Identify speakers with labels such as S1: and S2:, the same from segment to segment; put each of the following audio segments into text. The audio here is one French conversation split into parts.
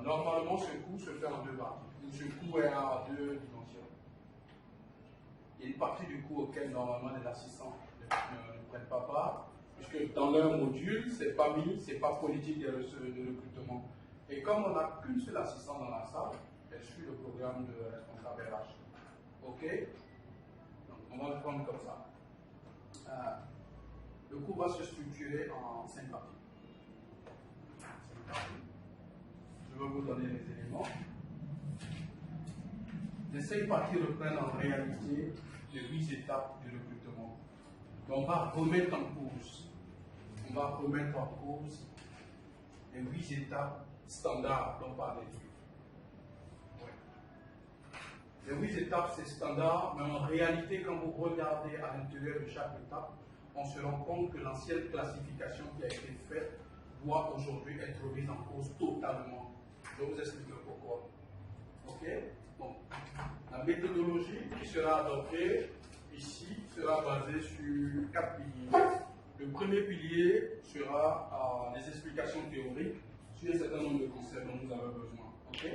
S1: Normalement, ce cours se fait en deux parties. Ce cours est à deux dimensions. Il y a une partie du cours auquel normalement les assistants ne prennent pas part, puisque dans leur module, c'est pas politique de recrutement. Et comme on n'a qu'une seule assistante dans la salle, elle suit le programme de responsable RH. Ok? Donc, on va le prendre comme ça. Le cours va se structurer en 5 parties. Je vais vous donner les éléments. Les 5 parties reprennent en réalité les 8 étapes du recrutement. Donc, on va remettre en cause. Les 8 étapes standards dont parlait. Les 8 étapes, c'est standard, mais en réalité, quand vous regardez à l'intérieur de chaque étape, on se rend compte que l'ancienne classification qui a été faite doit aujourd'hui être remise en cause totalement. Je vais vous expliquer pourquoi. Ok? Donc, la méthodologie qui sera adoptée ici sera basée sur 4 piliers. Le premier pilier sera les explications théoriques sur un certain nombre de concepts dont vous avez besoin. Ok?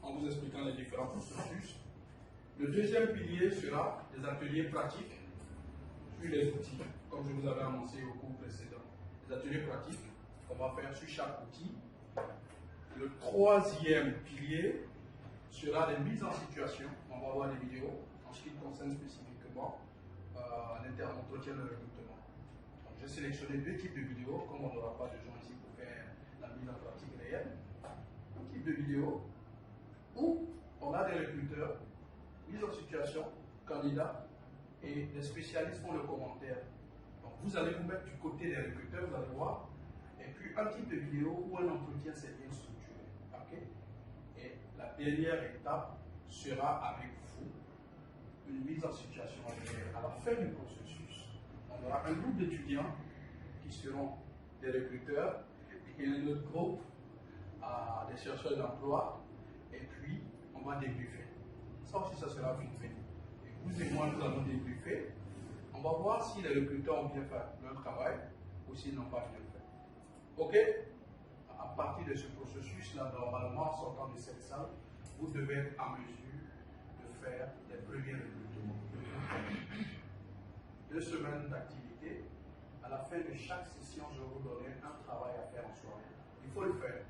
S1: En vous expliquant les différents processus. Le deuxième pilier sera des ateliers pratiques sur les outils, comme je vous avais annoncé au cours précédent. Des ateliers pratiques qu'on va faire sur chaque outil. Le troisième pilier sera les mises en situation. On va voir des vidéos en ce qui concerne spécifiquement l'entretien de recrutement. J'ai sélectionné 2 types de vidéos, comme on n'aura pas de gens ici pour faire la mise en pratique réelle. Un type de vidéo où on a des recruteurs, mise en situation, candidats, et les spécialistes font le commentaire. Donc vous allez vous mettre du côté des recruteurs, vous allez voir, et puis un type de vidéo où un entretien s'est bien structuré. Okay? Et la dernière étape sera avec vous, une mise en situation. À la fin du processus, on aura un groupe d'étudiants qui seront des recruteurs et un autre groupe des chercheurs d'emploi, et puis on va débriefer. Ça aussi, ça sera vite fait. Et vous et moi, nous allons débriefer. On va voir si les recruteurs ont bien fait leur travail ou s'ils n'ont pas bien fait. Ok? À partir de ce processus-là, normalement, en sortant de cette salle, vous devez être en mesure de faire les premiers recrutements. 2 semaines d'activité. À la fin de chaque session, je vais vous donner un travail à faire en soirée. Il faut le faire.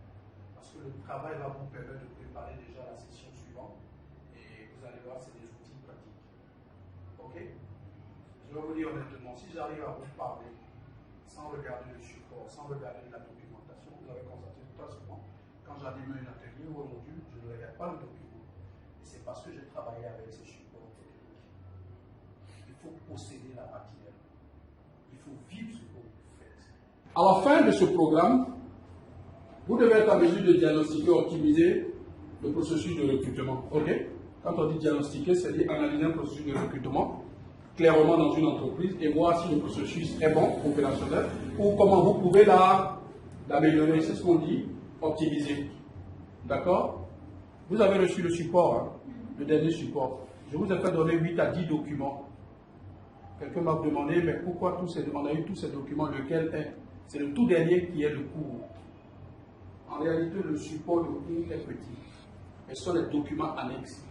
S1: Parce que le travail va vous permettre de préparer déjà la session suivante. Et vous allez voir, c'est des outils pratiques. Ok? Je vais vous dire honnêtement, si j'arrive à vous parler sans regarder le support, sans regarder la documentation, vous avez constaté tout à souvent, quand j'anime un atelier ou un module, je ne regarde pas le document. Et c'est parce que j'ai travaillé avec ces supports techniques. Il faut posséder la matière. Il faut vivre ce que vous faites. À la fin de ce programme, vous devez être en mesure de diagnostiquer, optimiser le processus de recrutement. Ok? Quand on dit diagnostiquer, c'est-à-dire analyser un processus de recrutement clairement dans une entreprise et voir si le processus est bon, opérationnel, ou comment vous pouvez l'améliorer. C'est ce qu'on dit, optimiser. D'accord? Vous avez reçu le support, hein, le dernier support. Je vous ai fait donner 8 à 10 documents. Quelqu'un m'a demandé, mais pourquoi on a eu tous ces documents, lequel est? C'est le tout dernier qui est le cours. En réalité, le support de cours est petit. Mais ce sont les documents annexes.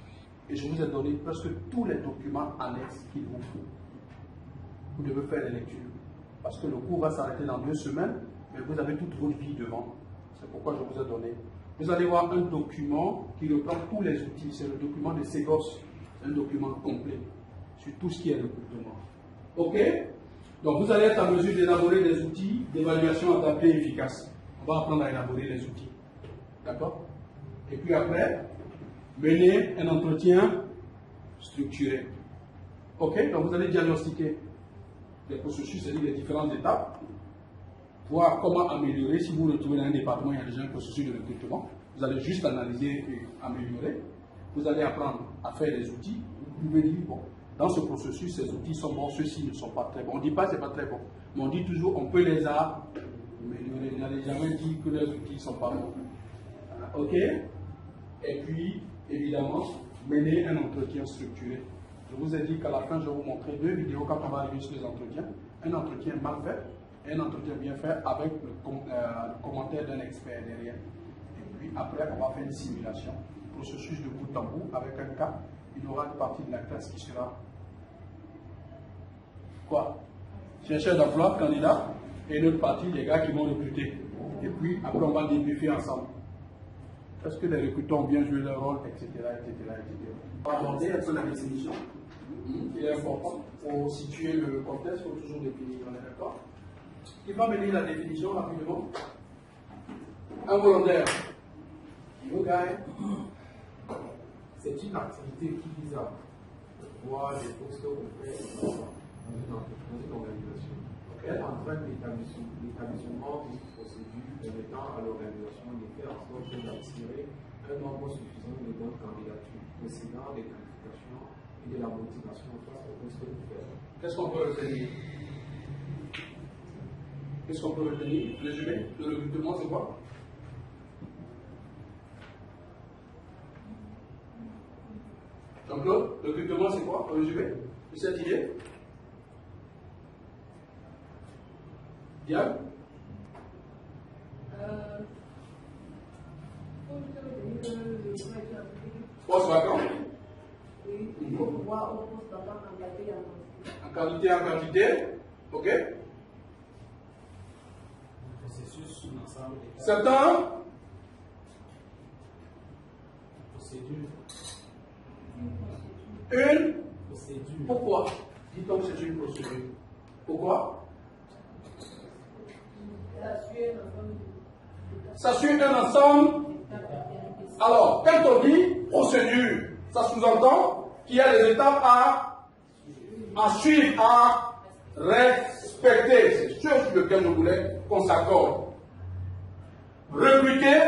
S1: Et je vous ai donné presque tous les documents annexes qu'il vous faut. Vous devez faire les lectures. Parce que le cours va s'arrêter dans 2 semaines, mais vous avez toute votre vie devant. C'est pourquoi je vous ai donné. Vous allez voir un document qui reprend tous les outils. C'est le document de Ségos. C'est un document complet sur tout ce qui est recrutement. Ok? Donc vous allez être en mesure d'élaborer des outils d'évaluation adaptés et efficaces. On va apprendre à élaborer les outils. D'accord? Et puis après, mener un entretien structuré. Ok? Donc vous allez diagnostiquer les processus, c'est-à-dire les différentes étapes, voir comment améliorer. Si vous vous retrouvez dans un département, il y a déjà un processus de recrutement. Vous allez juste analyser et améliorer. Vous allez apprendre à faire des outils. Vous pouvez dire, bon, dans ce processus, ces outils sont bons, ceux-ci ne sont pas très bons. On ne dit pas que ce n'est pas très bon, mais on dit toujours on peut les améliorer. On n'allait jamais dire que les outils ne sont pas bons. Ok? Et puis, évidemment, mener un entretien structuré. Je vous ai dit qu'à la fin, je vais vous montrer 2 vidéos quand on va arriver sur les entretiens. Un entretien mal fait et un entretien bien fait avec le commentaire d'un expert derrière. Et puis après, on va faire une simulation, processus de bout en bout, avec un cas. Il y aura une partie de la classe qui sera quoi? Chercheurs d'emploi, candidats, et une autre partie des gars qui vont recruter. Et puis après, on va débriefer ensemble. Est-ce que les recruteurs ont bien joué leur rôle, etc., etc., etc. On va aborder un peu la définition. Il est important. Pour situer le contexte, il faut toujours définir, on est d'accord? Qui va me lire la définition rapidement? Un volontaire. Le gars,
S2: c'est une activité qui vise à voir des postes offerts dans une organisation. Elle entraîne l'établissement d'une procédure permettant à l'organisation de faire en sorte d'attirer un nombre suffisant de bonnes candidatures, possédant des qualifications et de la motivation face au poste offert.
S1: qu'est-ce qu'on peut retenir? Qu'est-ce qu'on peut retenir? Résumé, le recrutement, c'est quoi? Jean-Claude, le recrutement, c'est quoi? Résumé de cette idée? Diane? Poste vacant?
S3: Oui, il faut pouvoir au poste vacant en qualité et
S1: en quantité. En quantité, ok?
S2: Processus sous l'ensemble des
S1: Certains?
S2: procédures.
S1: Une?
S2: Procédure.
S1: Pourquoi? Dit-on que c'est une procédure. Pourquoi? Ça suit un ensemble. Alors, quand on dit procédure, ça sous-entend qu'il y a des étapes à suivre, à respecter. C'est sûr sur lequel je voulais qu'on s'accorde. Recruter,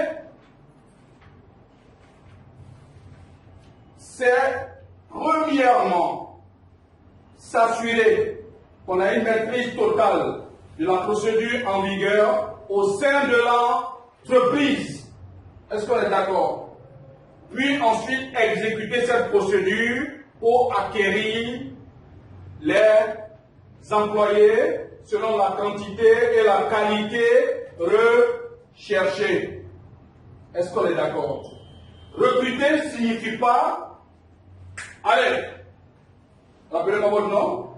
S1: c'est premièrement s'assurer qu'on a une maîtrise totale de la procédure en vigueur au sein de l'entreprise. Est-ce qu'on est d'accord? Puis ensuite exécuter cette procédure pour acquérir les employés selon la quantité et la qualité recherchées. Est-ce qu'on est d'accord? Recruter ne signifie pas, allez, rappelez-moi votre nom.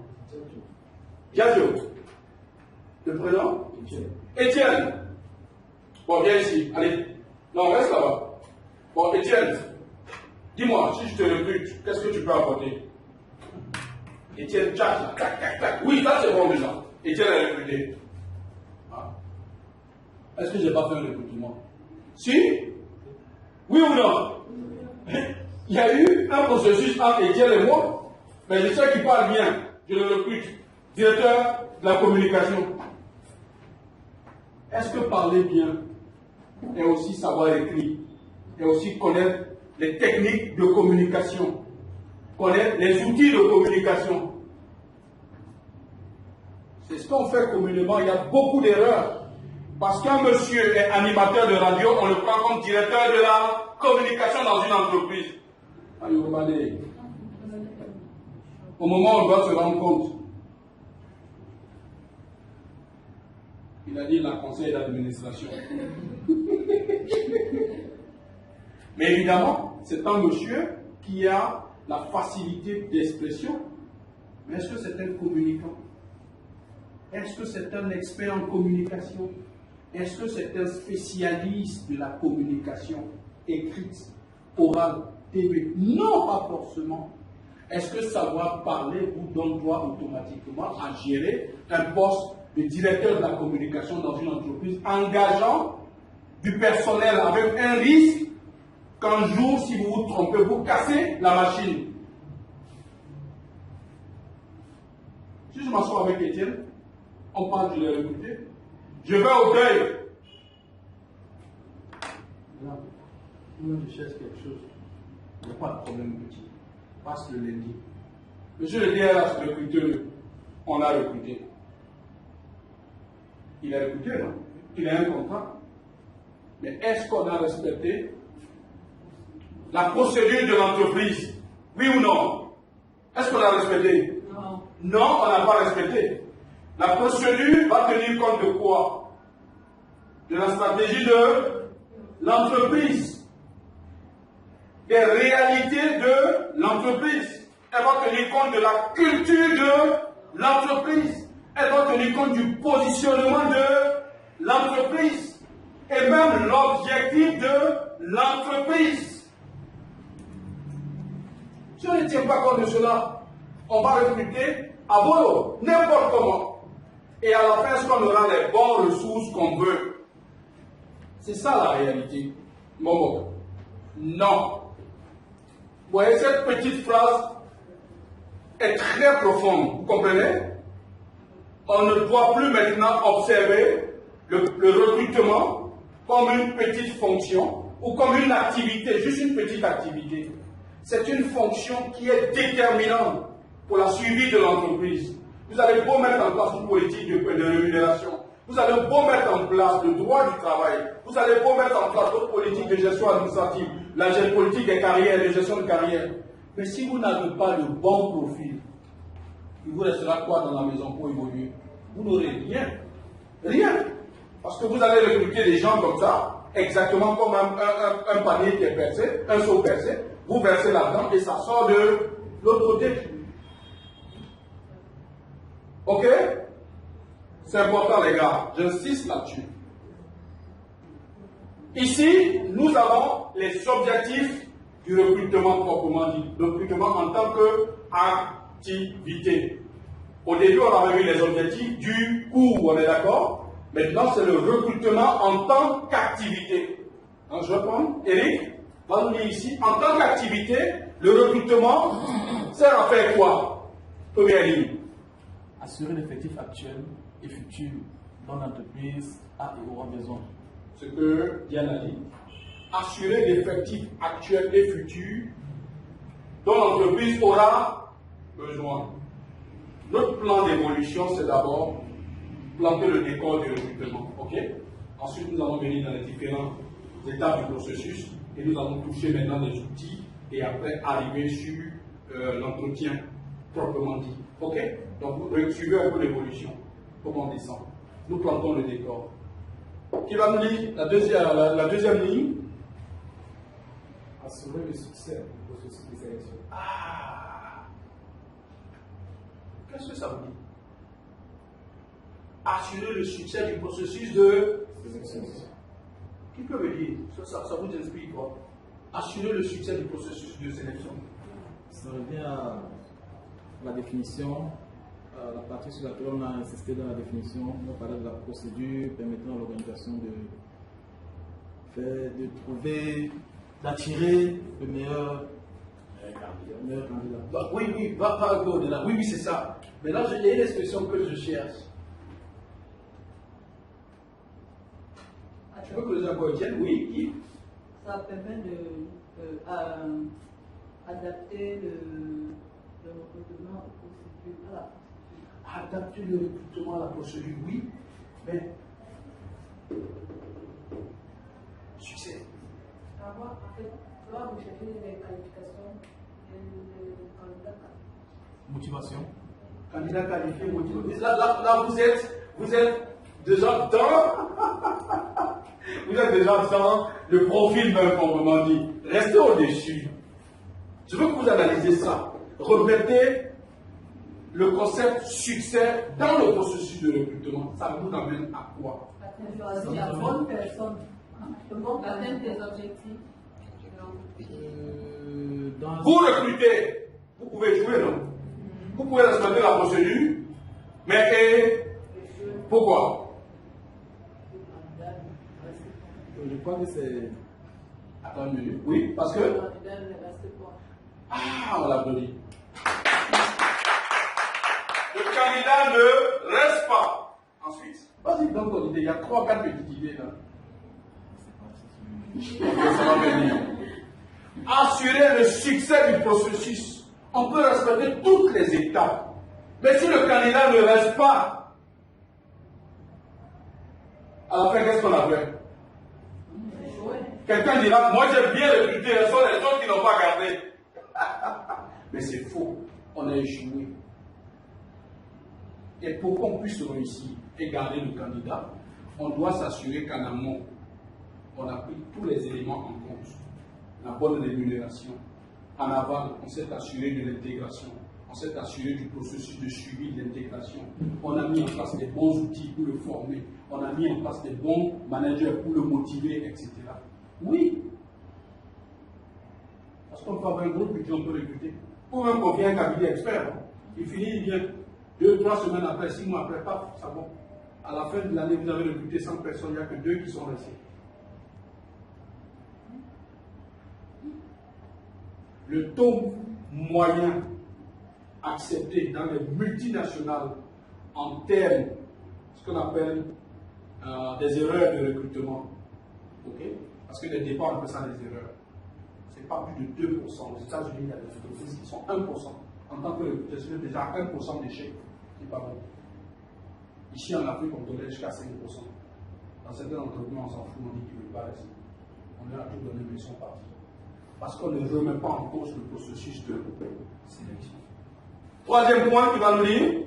S1: Diageo. Le prénom? Étienne. Bon, viens ici. Allez. Non, reste là-bas. Bon, Étienne, dis-moi, si je te recrute, qu'est-ce que tu peux apporter? Étienne, tac, tac, tac, tac. Oui, ça c'est bon déjà. Étienne est recruté. Ah. Est-ce que je n'ai pas fait un recrutement? Si? Oui ou non? Il y a eu un processus entre Étienne et moi, mais je sais qu'il parle bien. Je le recrute. Directeur de la communication. Est-ce que parler bien est aussi savoir écrire, et aussi connaître les techniques de communication, connaître les outils de communication? C'est ce qu'on fait communément. Il y a beaucoup d'erreurs. Parce qu'un monsieur est animateur de radio, on le prend comme directeur de la communication dans une entreprise. Au moment où on doit se rendre compte, il a dit la conseil d'administration. Mais évidemment, c'est un monsieur qui a la facilité d'expression. Mais est-ce que c'est un communicant? Est-ce que c'est un expert en communication? Est-ce que c'est un spécialiste de la communication écrite, orale, TV? Non, pas forcément. Est-ce que savoir parler vous donne droit automatiquement à gérer un poste de directeur de la communication dans une entreprise engageant du personnel avec un risque qu'un jour, si vous vous trompez, vous cassez la machine? Si je m'assois avec Étienne, on parle, je l'ai recruté, je vais au deuil. Là, je cherche quelque chose. Il n'y a pas de problème petit. Passe le lundi. Monsieur le DRH, recruteur, on l'a recruté. Il a recruté, non? Il a un contrat. Mais est-ce qu'on a respecté la procédure de l'entreprise? Oui ou non? Est-ce qu'on a respecté?
S3: Non.
S1: Non, on n'a pas respecté. La procédure va tenir compte de quoi? De la stratégie de
S4: l'entreprise, des réalités de l'entreprise. Elle va tenir compte de la culture de l'entreprise. Elle va tenir compte du positionnement de l'entreprise. Et même l'objectif de l'entreprise. Si on ne tient pas compte de cela, on va recruter à volo, n'importe comment. Et à la fin, est-ce qu'on aura les bonnes ressources qu'on veut? C'est ça la réalité. Momo. Non. Vous voyez, cette petite phrase est très profonde. Vous comprenez? On ne doit plus maintenant observer le recrutement comme une petite fonction ou comme une activité, juste une petite activité. C'est une fonction qui est déterminante pour la suivi de l'entreprise. Vous allez beau mettre en place une politique de rémunération, vous allez beau mettre en place le droit du travail, vous allez beau mettre en place d'autres politiques de gestion administrative, la politique des carrières, de gestion de carrière. Mais si vous n'avez pas le bon profil, il vous restera quoi dans la maison pour évoluer? Vous n'aurez rien. Rien. Parce que vous allez recruter des gens comme ça, exactement comme un panier qui est percé, un seau percé, vous versez là-dedans et ça sort de l'autre côté. Ok? C'est important les gars, j'insiste là-dessus. Ici, nous avons les objectifs du recrutement proprement dit. Le recrutement en tant qu'activité. Au début, on avait vu les objectifs du cours, on est d'accord? Maintenant, c'est le recrutement en tant qu'activité. Hein, je reprends. Eric, va nous dire ici, en tant qu'activité, le recrutement sert à faire quoi? Première ligne.
S5: Assurer l'effectif actuel et futur dont l'entreprise a et aura besoin.
S4: Ce que Diane a dit. Assurer l'effectif actuel et futur dont l'entreprise aura besoin. Notre plan d'évolution, c'est d'abord planter le décor du recrutement. Ok? Ensuite, nous allons venir dans les différentes étapes du processus et nous allons toucher maintenant les outils et après arriver sur l'entretien proprement dit. Ok? Donc, vous suivez un peu l'évolution. Comment on descend? Nous plantons le décor. Qui va nous dire la deuxième ligne?
S2: Assurer le succès du processus de sélection.
S4: Ah! Qu'est-ce que ça veut dire? Assurer le succès du processus de sélection. Qui peut me dire? Ça vous explique quoi? Assurer le succès du processus de sélection.
S5: Ça revient à la définition, la partie sur laquelle on a insisté dans la définition. On parlait de la procédure permettant à l'organisation de trouver, d'attirer le meilleur candidat.
S4: Bah, oui, va pas au-delà. Oui, c'est ça. Mais là, il y a une expression que je cherche. Tu veux que les gens tiennent? Oui, qui?
S3: Ça permet d'adapter le recrutement aux procédures, à la procédure.
S4: Adapter le recrutement à la procédure, oui, mais succès.
S3: Avoir, en fait, là, vous cherchez les qualifications des candidats.
S5: Motivation.
S4: Candidat qualifié, motivé. Là, vous êtes déjà dans. Vous êtes déjà dans le profil même, proprement dit. Restez au-dessus. Je veux que vous analysez ça. Remettez le concept succès dans le processus de recrutement. Ça vous amène à quoi?
S3: Choisir la bonne personne.
S6: Atteindre des objectifs.
S4: Vous recrutez. Vous pouvez jouer, non? Vous pouvez respecter la procédure. Mais pourquoi?
S5: Je crois que c'est.
S4: Attends une minute. Oui, parce que. Ah, on l'applaudit. Le candidat ne reste pas. Ensuite, vas-y, donc ton idée. Il y a 3-4 petites idées là. Ça va venir. Assurer le succès du processus. On peut respecter toutes les étapes. Mais si le candidat ne reste pas, à la fin, qu'est-ce qu'on a fait? Quelqu'un dira, moi j'ai bien recruté, ce sont les autres qui n'ont pas gardé. Mais c'est faux, on a échoué. Et pour qu'on puisse réussir et garder le candidat, on doit s'assurer qu'en amont, on a pris tous les éléments en compte. La bonne rémunération. En aval, on s'est assuré de l'intégration. On s'est assuré du processus de suivi de l'intégration. On a mis en place des bons outils pour le former. On a mis en place des bons managers pour le motiver, etc. Oui. Parce qu'on peut avoir un gros budget, on peut recruter. Ou même qu'on vient un cabinet expert. Hein. Il finit, il vient 2-3 semaines après, 6 mois après, paf, ça va. À la fin de l'année, vous avez recruté 100 personnes, il n'y a que 2 qui sont restés. Le taux moyen accepté dans les multinationales en termes de ce qu'on appelle des erreurs de recrutement, okay? Parce que les départs, on appelle ça des erreurs. Ce n'est pas plus de 2%. Aux États-Unis, il y a des entreprises qui sont 1%. En tant que recruteur, c'est déjà 1% d'échec. C'est pas bon. Ici en Afrique, on tolère jusqu'à 5%. Dans certaines entreprises, on s'en fout, on dit qu'ils ne veulent pas rester. On leur a tout donné, mais ils sont partis. Parce qu'on ne remet pas en cause le processus de sélection. Troisième point qui va nous dire.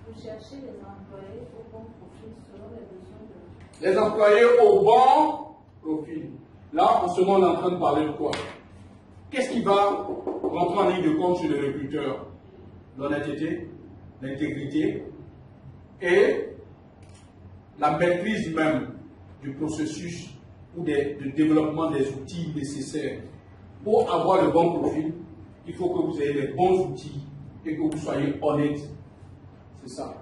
S3: Vous cherchez les employés au bon profil selon les besoins de...
S4: Les employés au bon profil. Là, en ce moment, on est en train de parler de quoi? Qu'est-ce qui va rentrer en ligne de compte sur le recruteur? L'honnêteté, l'intégrité et la maîtrise même du processus ou du développement des outils nécessaires. Pour avoir le bon profil, il faut que vous ayez les bons outils et que vous soyez honnête. C'est ça.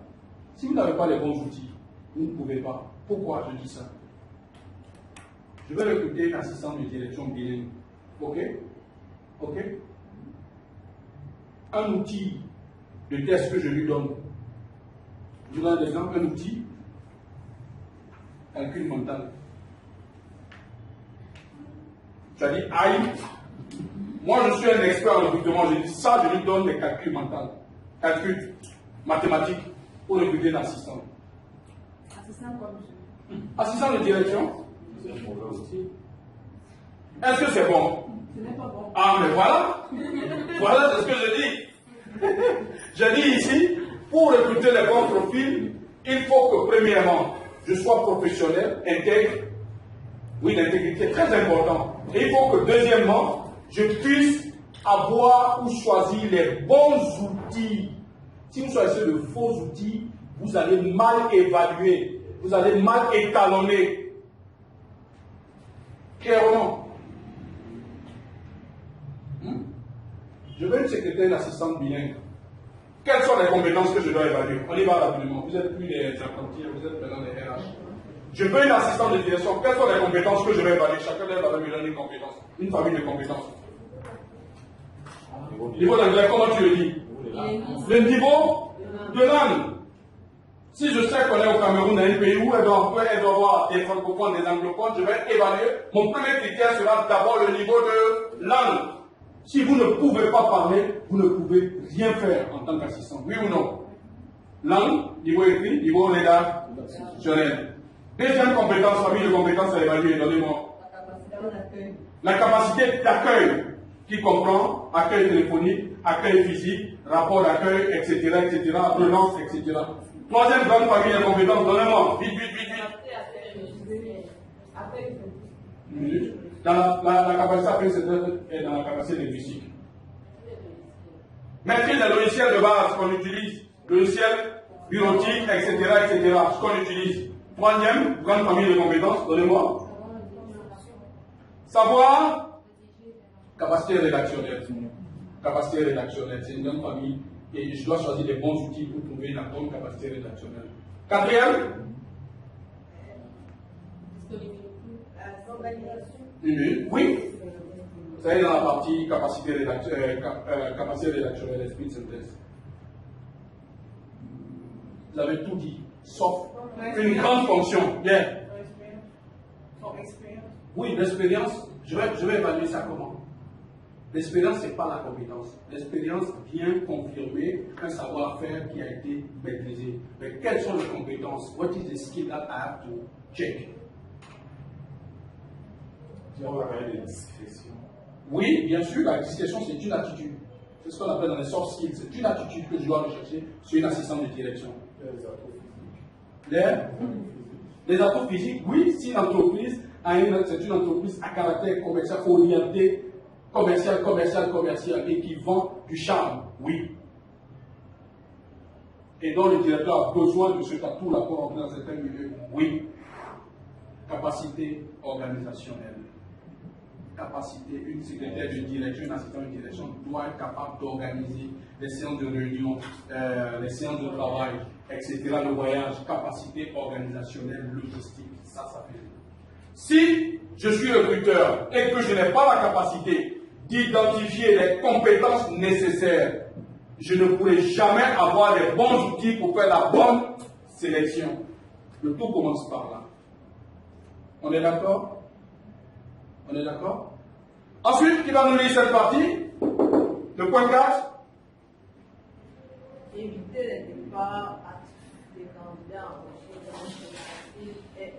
S4: Si vous n'avez pas les bons outils, vous ne pouvez pas. Pourquoi je dis ça? Je vais recruter un assistant de direction bilingue. OK? OK? Un outil de test que je lui donne. Je vous donne un exemple, un outil, calcul mental. Tu as dit, aïe, moi je suis un expert en recrutement, j'ai dit ça, je lui donne des calculs mentaux, calculs mathématiques pour recruter l'assistant.
S3: Assistant comme
S4: Assistant de direction. Est-ce que c'est bon?
S3: Ce n'est pas bon.
S4: Ah, mais voilà. Voilà, c'est ce que je dis. Je dis ici, pour recruter les bons profils, il faut que, premièrement, je sois professionnel, intègre. Oui, l'intégrité est très importante. Et il faut que, deuxièmement, je puisse avoir ou choisir les bons outils. Si vous choisissez de faux outils, vous allez mal évaluer, vous allez mal étalonner. Clairement. Je veux une secrétaire d'assistante bilingue. Quelles sont les compétences que je dois évaluer? On y va rapidement. Vous n'êtes plus des apprentis, vous êtes maintenant des RH. Je veux une assistante de direction. Quelles sont les compétences que je vais évaluer? Chacun d'elles va me donner une compétence. Une famille de compétences. Niveau d'anglais, comment tu le dis? Le niveau de langue. Si je sais qu'on est au Cameroun, dans un pays où elle doit avoir des francophones, des anglophones, je vais évaluer. Mon premier critère sera d'abord le niveau de langue. Si vous ne pouvez pas parler, vous ne pouvez rien faire en tant qu'assistant. Oui ou non? Langue, niveau écrit, niveau rédactionnel. Deuxième compétence, famille de compétences à évaluer, donnez-moi. La capacité d'accueil, qui comprend accueil téléphonique, accueil physique, rapport d'accueil, etc., etc., apprenance, etc. Troisième grande famille de compétences, donnez-moi. Vite, vite, vite, vite. Dans la capacité accueil, c'est dans la capacité linguistique. Maîtrise des logiciels de base qu'on utilise, logiciels bureautiques, etc., etc., ce qu'on utilise. Troisième grande famille de compétences, donnez-moi. Savoir, capacité rédactionnelle. Capacité rédactionnelle, c'est une grande famille et je dois choisir les bons outils pour trouver la bonne capacité rédactionnelle. Quatrième, oui. Ça est dans la partie capacité rédactionnelle, esprit de synthèse. Vous avez tout dit, sauf une grande fonction. Bien. Oui, l'expérience, je vais évaluer ça comment? L'expérience, ce n'est pas la compétence. L'expérience vient confirmer un savoir-faire qui a été maîtrisé. Mais quelles sont les compétences? What is the skill that I have to check? Oui, bien sûr, la discrétion, c'est une attitude. C'est ce qu'on appelle dans les soft skills. C'est une attitude que je dois rechercher sur une assistante de direction. Les atouts physiques, oui, si l'entreprise c'est une entreprise à caractère commercial, orienté commercial et qui vend du charme, oui. Et dont le directeur a besoin de cet atout-là pour entrer dans certains milieux, oui. Capacité organisationnelle. Capacité, une secrétaire de direction, une assistante de direction doit être capable d'organiser les séances de réunion, les séances de travail, etc. Le voyage, capacité organisationnelle, logistique, ça fait. Si je suis recruteur et que je n'ai pas la capacité d'identifier les compétences nécessaires, je ne pourrai jamais avoir les bons outils pour faire la bonne sélection. Le tout commence par là. On est d'accord? On est d'accord? Ensuite, qui va nous lire cette partie? Le point 4.
S3: Éviter les départs actifs des candidats embauchés dans une et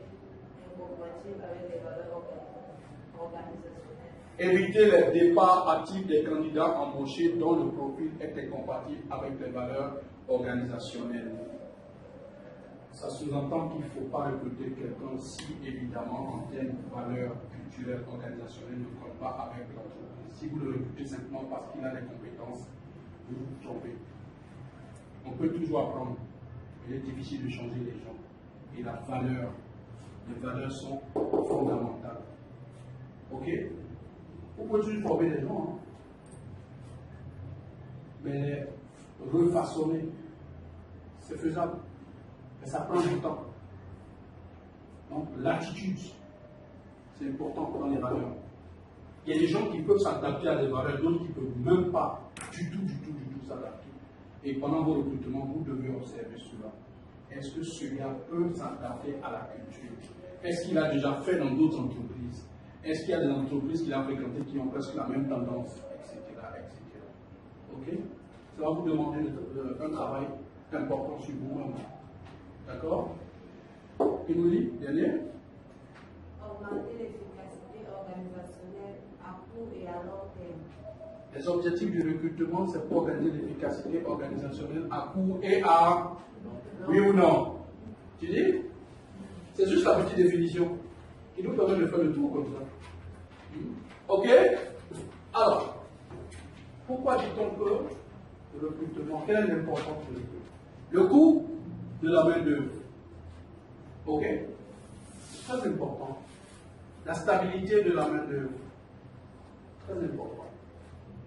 S3: incompatible avec les valeurs organisationnelles.
S4: Éviter les départs actifs des candidats embauchés dont le profil est incompatible avec les valeurs organisationnelles. Ça sous-entend qu'il ne faut pas recruter quelqu'un si, évidemment, en termes de valeurs culturelles, organisationnelles, ne colle pas avec l'entreprise. Si vous le recrutez simplement parce qu'il a des compétences, vous vous trompez. On peut toujours apprendre. Il est difficile de changer les gens. Et les valeurs sont fondamentales. Ok? Vous pouvez toujours former des gens, hein? Mais les refaçonner, c'est faisable. Mais ça prend du temps. Donc l'attitude, c'est important dans les valeurs. Il y a des gens qui peuvent s'adapter à des valeurs, d'autres qui ne peuvent même pas du tout s'adapter. Et pendant vos recrutements, vous devez observer cela. Est-ce que celui-là peut s'adapter à la culture? Est-ce qu'il a déjà fait dans d'autres entreprises? Est-ce qu'il y a des entreprises qu'il a fréquentées qui ont presque la même tendance, etc. Ok? Ça va vous demander un travail important sur vous-même. D'accord? Qui nous dit? Dernier?
S3: Augmenter l'efficacité organisationnelle à court et à long terme.
S4: Les objectifs du recrutement, c'est pour organiser l'efficacité organisationnelle à court et à... Oui ou non? Tu dis? C'est juste la petite définition qui nous permet de faire le tour comme ça. Ok? Alors, pourquoi dit-on que le recrutement, quelle est l'importance du recrutement? Le coût de la main-d'œuvre. Ok? C'est très important. La stabilité de la main-d'œuvre. Très important.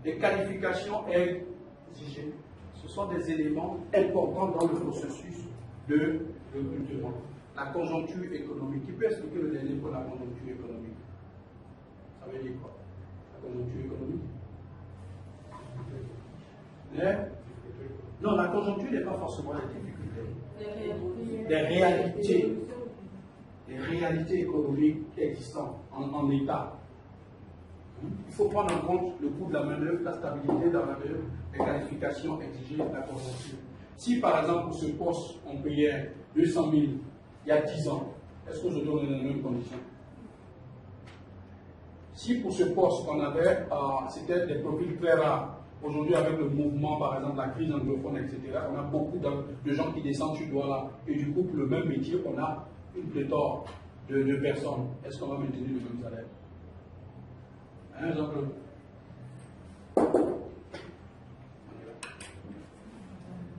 S4: Les qualifications exigées. Ce sont des éléments importants dans le processus de recrutement. La conjoncture économique. Qui peut expliquer le dernier pour la conjoncture économique? Ça veut dire quoi? La conjoncture économique? Non, la conjoncture n'est pas forcément la difficulté. Des réalités économiques existantes en état. Il faut prendre en compte le coût de la main-d'œuvre, la stabilité de la main-d'œuvre, les qualifications exigées de la conjoncture. Si par exemple pour ce poste on payait 200 000 il y a 10 ans, est-ce qu'aujourd'hui on est dans les mêmes conditions? Si pour ce poste on avait, c'était des profils très rares, aujourd'hui avec le mouvement par exemple la crise anglophone, etc., on a beaucoup de gens qui descendent sur Douala et du coup pour le même métier on a une pléthore de personnes. Est-ce qu'on va maintenir le même salaire? Hein, Jean-Claude?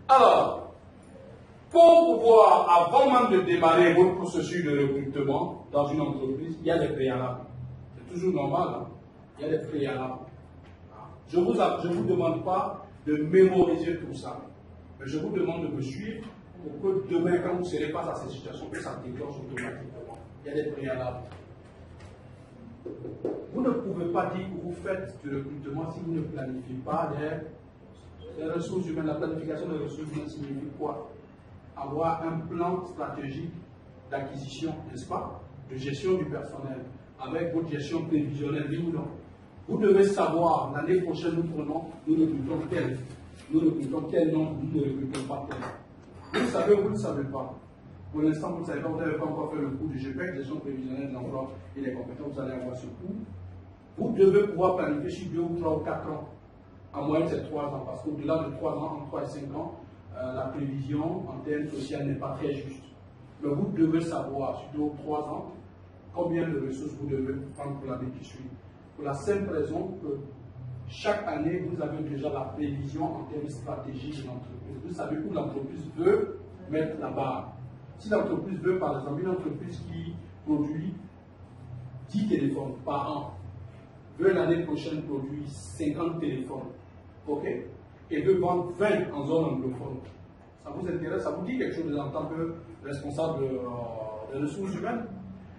S4: Alors, pour pouvoir, avant même de démarrer votre processus de recrutement dans une entreprise, il y a des préalables. C'est toujours normal, hein? Il y a des préalables. Je ne vous demande pas de mémoriser tout ça, mais je vous demande de me suivre pour que demain, quand vous serez face à cette situation, que ça déclenche automatiquement. Il y a des préalables. Vous ne pouvez pas dire que vous faites du recrutement si vous ne planifiez pas les ressources humaines. La planification des ressources humaines signifie quoi? Avoir un plan stratégique d'acquisition, n'est-ce pas? De gestion du personnel, avec votre gestion prévisionnelle, oui ou non? Vous devez savoir, l'année prochaine, nous recrutons tel. Nous recrutons tel nom, nous ne recrutons pas tel. Vous le savez ou vous ne le savez pas? Pour l'instant, vous ne savez pas, vous n'avez pas encore fait le cours du GPEC, gestion prévisionnelle de l'emploi et des compétences, vous allez avoir ce cours. Vous devez pouvoir planifier sur 2 ou 3 ou 4 ans. En moyenne, c'est 3 ans, parce qu'au-delà de 3 ans, entre 3 et 5 ans, la prévision en termes sociaux n'est pas très juste. Mais vous devez savoir, sur 3 ans, combien de ressources vous devez prendre pour l'année qui suit. Pour la simple raison que chaque année, vous avez déjà la prévision en termes de stratégie de l'entreprise. Vous savez où l'entreprise veut mettre la barre. Si l'entreprise veut, par exemple, une entreprise qui produit 10 téléphones par an, veut l'année prochaine produire 50 téléphones, ok, et veut vendre 20 en zone anglophone, ça vous intéresse, ça vous dit quelque chose en tant que responsable des ressources humaines?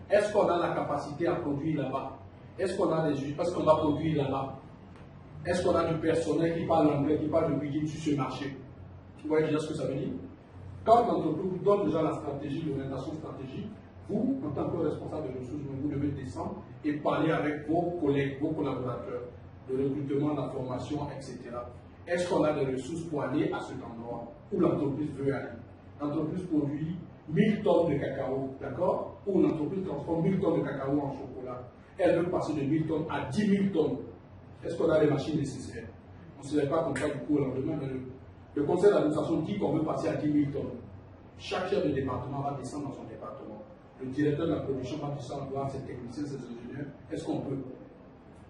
S4: Est-ce qu'on a la capacité à produire là-bas? Est-ce qu'on a des usines? Parce qu'on va produire là-bas. Est-ce qu'on a du personnel qui parle anglais, qui parle de building sur ce marché? Vous voyez déjà ce que ça veut dire? Quand l'entreprise vous donne déjà la stratégie, l'orientation stratégique, vous, en tant que responsable des ressources humaines, vous devez descendre et parler avec vos collègues, vos collaborateurs, le recrutement, la formation, etc. Est-ce qu'on a des ressources pour aller à cet endroit où l'entreprise veut aller? L'entreprise produit 1000 tonnes de cacao, d'accord? Ou l'entreprise transforme 1000 tonnes de cacao en chocolat. Elle veut passer de 1000 tonnes à 10 000 tonnes. Est-ce qu'on a les machines nécessaires? On ne se lève pas comme ça du coup au lendemain, mais le conseil d'administration dit qu'on veut passer à 10 000 tonnes. Chaque chef de département va descendre dans son département. Le directeur de la production va descendre voir ses techniciens, ses ingénieurs. Est-ce qu'on peut?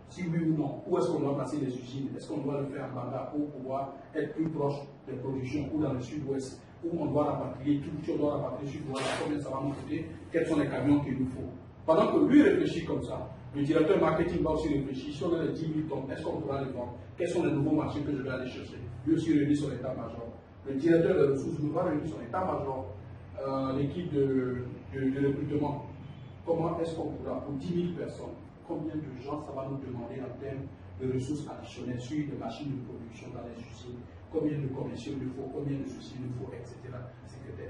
S4: Si oui ou non, où est-ce qu'on doit placer les usines? Est-ce qu'on doit le faire en Banda pour pouvoir être plus proche des productions ou dans le sud-ouest? Où on doit rapatrier tout, si on doit rapatrier sud-ouest, combien ça va nous coûter? Quels sont les camions qu'il nous faut? Pendant que lui réfléchit comme ça, le directeur marketing va aussi réfléchir. Si on a les 10 000 tonnes, est-ce qu'on pourra les vendre? Quels sont les nouveaux marchés que je vais aller chercher? Lui aussi réunit son état-major. Le directeur des ressources humaines va réunir son état-major. L'équipe de recrutement. Comment est-ce qu'on pourra, pour 10 000 personnes, combien de gens ça va nous demander en termes de ressources additionnelles sur des machines de production dans les usines? Combien de commerciaux il nous faut? Combien de ceci il nous faut, etc.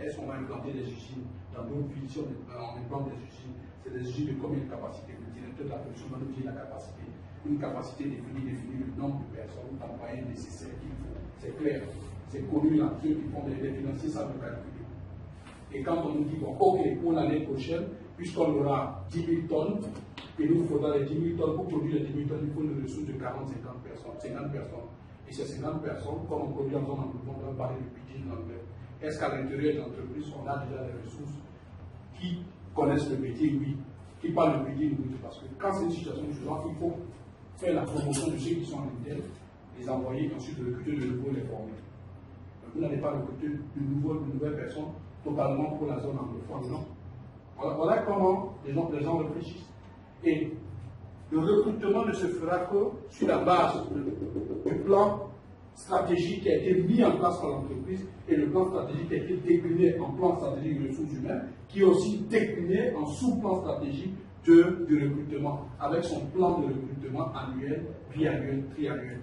S4: Est-ce qu'on va implanter des usines dans d'autres villes? Si on implante des usines, c'est des usines de combien de capacité? Le directeur de la production va nous dire la capacité. Une capacité définie le nombre de personnes, d'employés nécessaires qu'il faut. C'est clair, c'est connu là, ceux qui font des financiers savent le calculer. Et quand on nous dit, bon, ok, pour l'année prochaine, puisqu'on aura 10 000 tonnes, il nous faudra les 10 000 tonnes, pour produire les 10 000 tonnes, il faut une ressource de 40-50 personnes. Et ces 50 personnes, comme on produit en zone anglophone, on va parler de pidgin anglais. Est-ce qu'à l'intérieur de l'entreprise, on a déjà des ressources qui connaissent le métier, oui, qui parlent le pidgin, oui? Parce que quand c'est une situation de ce genre, il faut faire la promotion de ceux qui sont en interne, les envoyer, et ensuite recruter de nouveau, les former. Vous n'allez pas recruter de nouvelles personnes totalement pour la zone anglophone, non? Voilà comment les gens réfléchissent. Et le recrutement ne se fera que sur la base du plan stratégique qui a été mis en place par l'entreprise et le plan stratégique qui a été décliné en plan stratégique de ressources humaines, qui est aussi décliné en sous-plan stratégique du recrutement, avec son plan de recrutement annuel, biannuel, triannuel.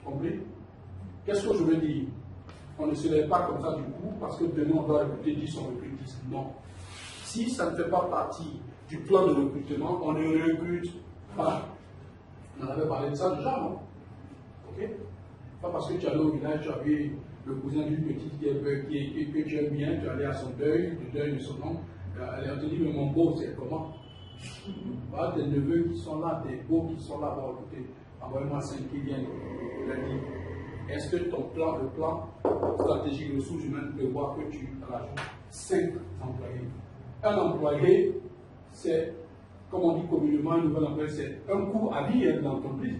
S4: Compris? Qu'est-ce que je veux dire? On ne se lève pas comme ça du coup, parce que demain on doit recruter 10, on recrute 10. Non. Si ça ne fait pas partie du plan de recrutement, on ne recrute pas. On en avait parlé de ça déjà, non? Ok? Pas parce que tu allais au village, tu avais le cousin d'une petite que tu aimes bien, tu allais à son deuil, le deuil de son oncle, elle te dit, mais mon beau, c'est comment? Voilà, tes neveux qui sont là, tes beaux qui sont là, bon, écoutez, envoyez-moi 5 qui viennent. Est-ce que ton plan, le plan stratégique de ressources humaines prévoit que tu rajoutes 5 employés? Un employé, c'est, comme on dit communément, un nouvel employé, c'est un coût à vie de l'entreprise.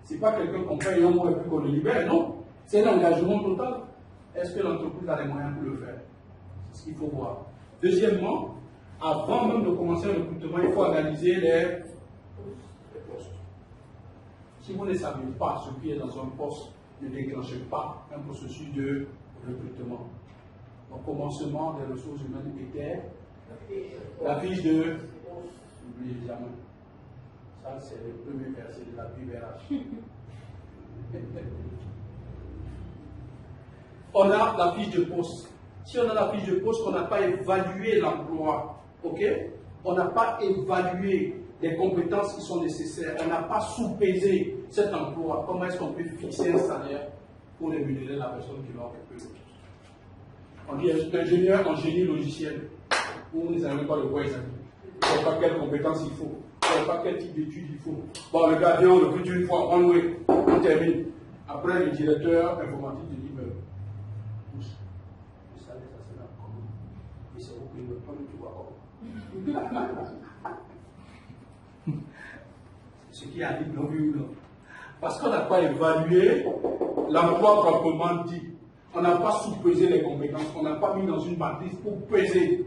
S4: Ce n'est pas quelqu'un qu'on paye un mois et puis qu'on le libère, non. C'est un engagement total. Est-ce que l'entreprise a les moyens pour le faire? C'est ce qu'il faut voir. Deuxièmement, avant même de commencer le recrutement, il faut analyser les postes. Si vous ne savez pas ce qui est dans un poste, ne déclenchez pas un processus de recrutement. Au commencement des ressources humaines était la fiche de l'examen. Ça, c'est le premier verset de la Bible RH. On a la fiche de poste. Si on a la fiche de poste, on n'a pas évalué l'emploi, ok? On n'a pas évalué les compétences qui sont nécessaires. On n'a pas sous-pesé cet emploi. Comment est-ce qu'on peut fixer un salaire pour rémunérer la personne qui va occuper le poste? On dit ingénieur en génie logiciel. Vous ne savez pas de quoi il s'agit. Vous ne savez pas quelles compétences il faut. Vous ne savez pas quel type d'études il faut. Bon, le gardien, on le recrute une fois, on termine. Après, le directeur informatique te dit, mais le salaire, ça sera comment? quoi. Ce qui arrive, non, oui ou non. Parce qu'on n'a pas évalué l'emploi proprement dit. On n'a pas sous-pesé les compétences, on n'a pas mis dans une matrice pour peser,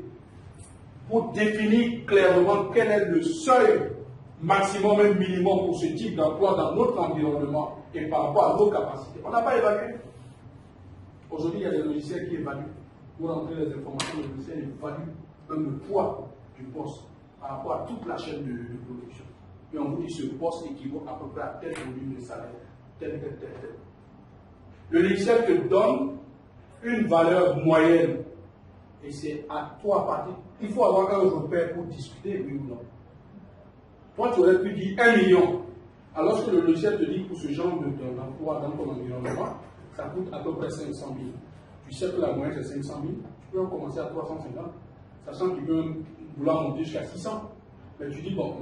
S4: pour définir clairement quel est le seuil maximum et minimum pour ce type d'emploi dans notre environnement et par rapport à nos capacités. On n'a pas évalué. Aujourd'hui, il y a des logiciels qui évaluent. Pour rentrer les informations, les logiciels évaluent même le poids du poste par rapport à toute la chaîne de production. Et on vous dit ce poste équivaut à peu près à tel volume de salaire, tel. Le logiciel te donne une valeur moyenne. Et c'est à toi à partir. Il faut avoir un repère pour discuter, oui ou non. Toi, tu aurais pu dire 1 million. Alors que le logiciel te dit pour ce genre d'emploi dans ton environnement, ça coûte à peu près 500 000. Tu sais que la moyenne c'est 500 000, tu peux en commencer à 350, sachant qu'il peut vouloir monter jusqu'à 600. Mais tu dis, bon,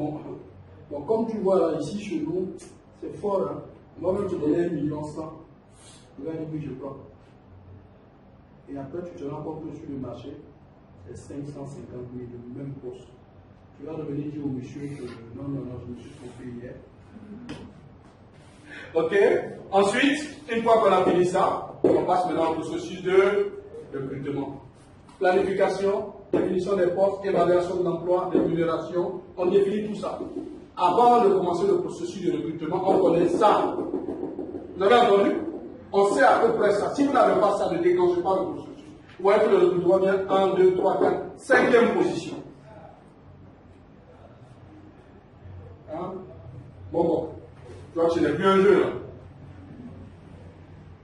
S4: comme tu vois là, ici chez nous, c'est fort, hein? On va même te donner 1 million 100. Tu vas dire, oui, je prends. Et après, tu te rends compte que sur le marché, c'est 550 000, le même poste. Tu vas revenir dire au monsieur que non, je me suis trompé hier. Ok. Ensuite, une fois qu'on a fini ça, on passe maintenant au processus de recrutement. Planification, définition des postes, évaluation de l'emploi, rémunération. On définit tout ça. Avant de commencer le processus de recrutement, on connaît ça. Vous avez entendu? On sait à peu près ça. Si vous n'avez pas ça, ne déclenchez pas le processus. Vous voyez que le recrutement vient 1, 2, 3, 4, 5e position. Hein? Bon. Tu vois que ce n'est plus un jeu là.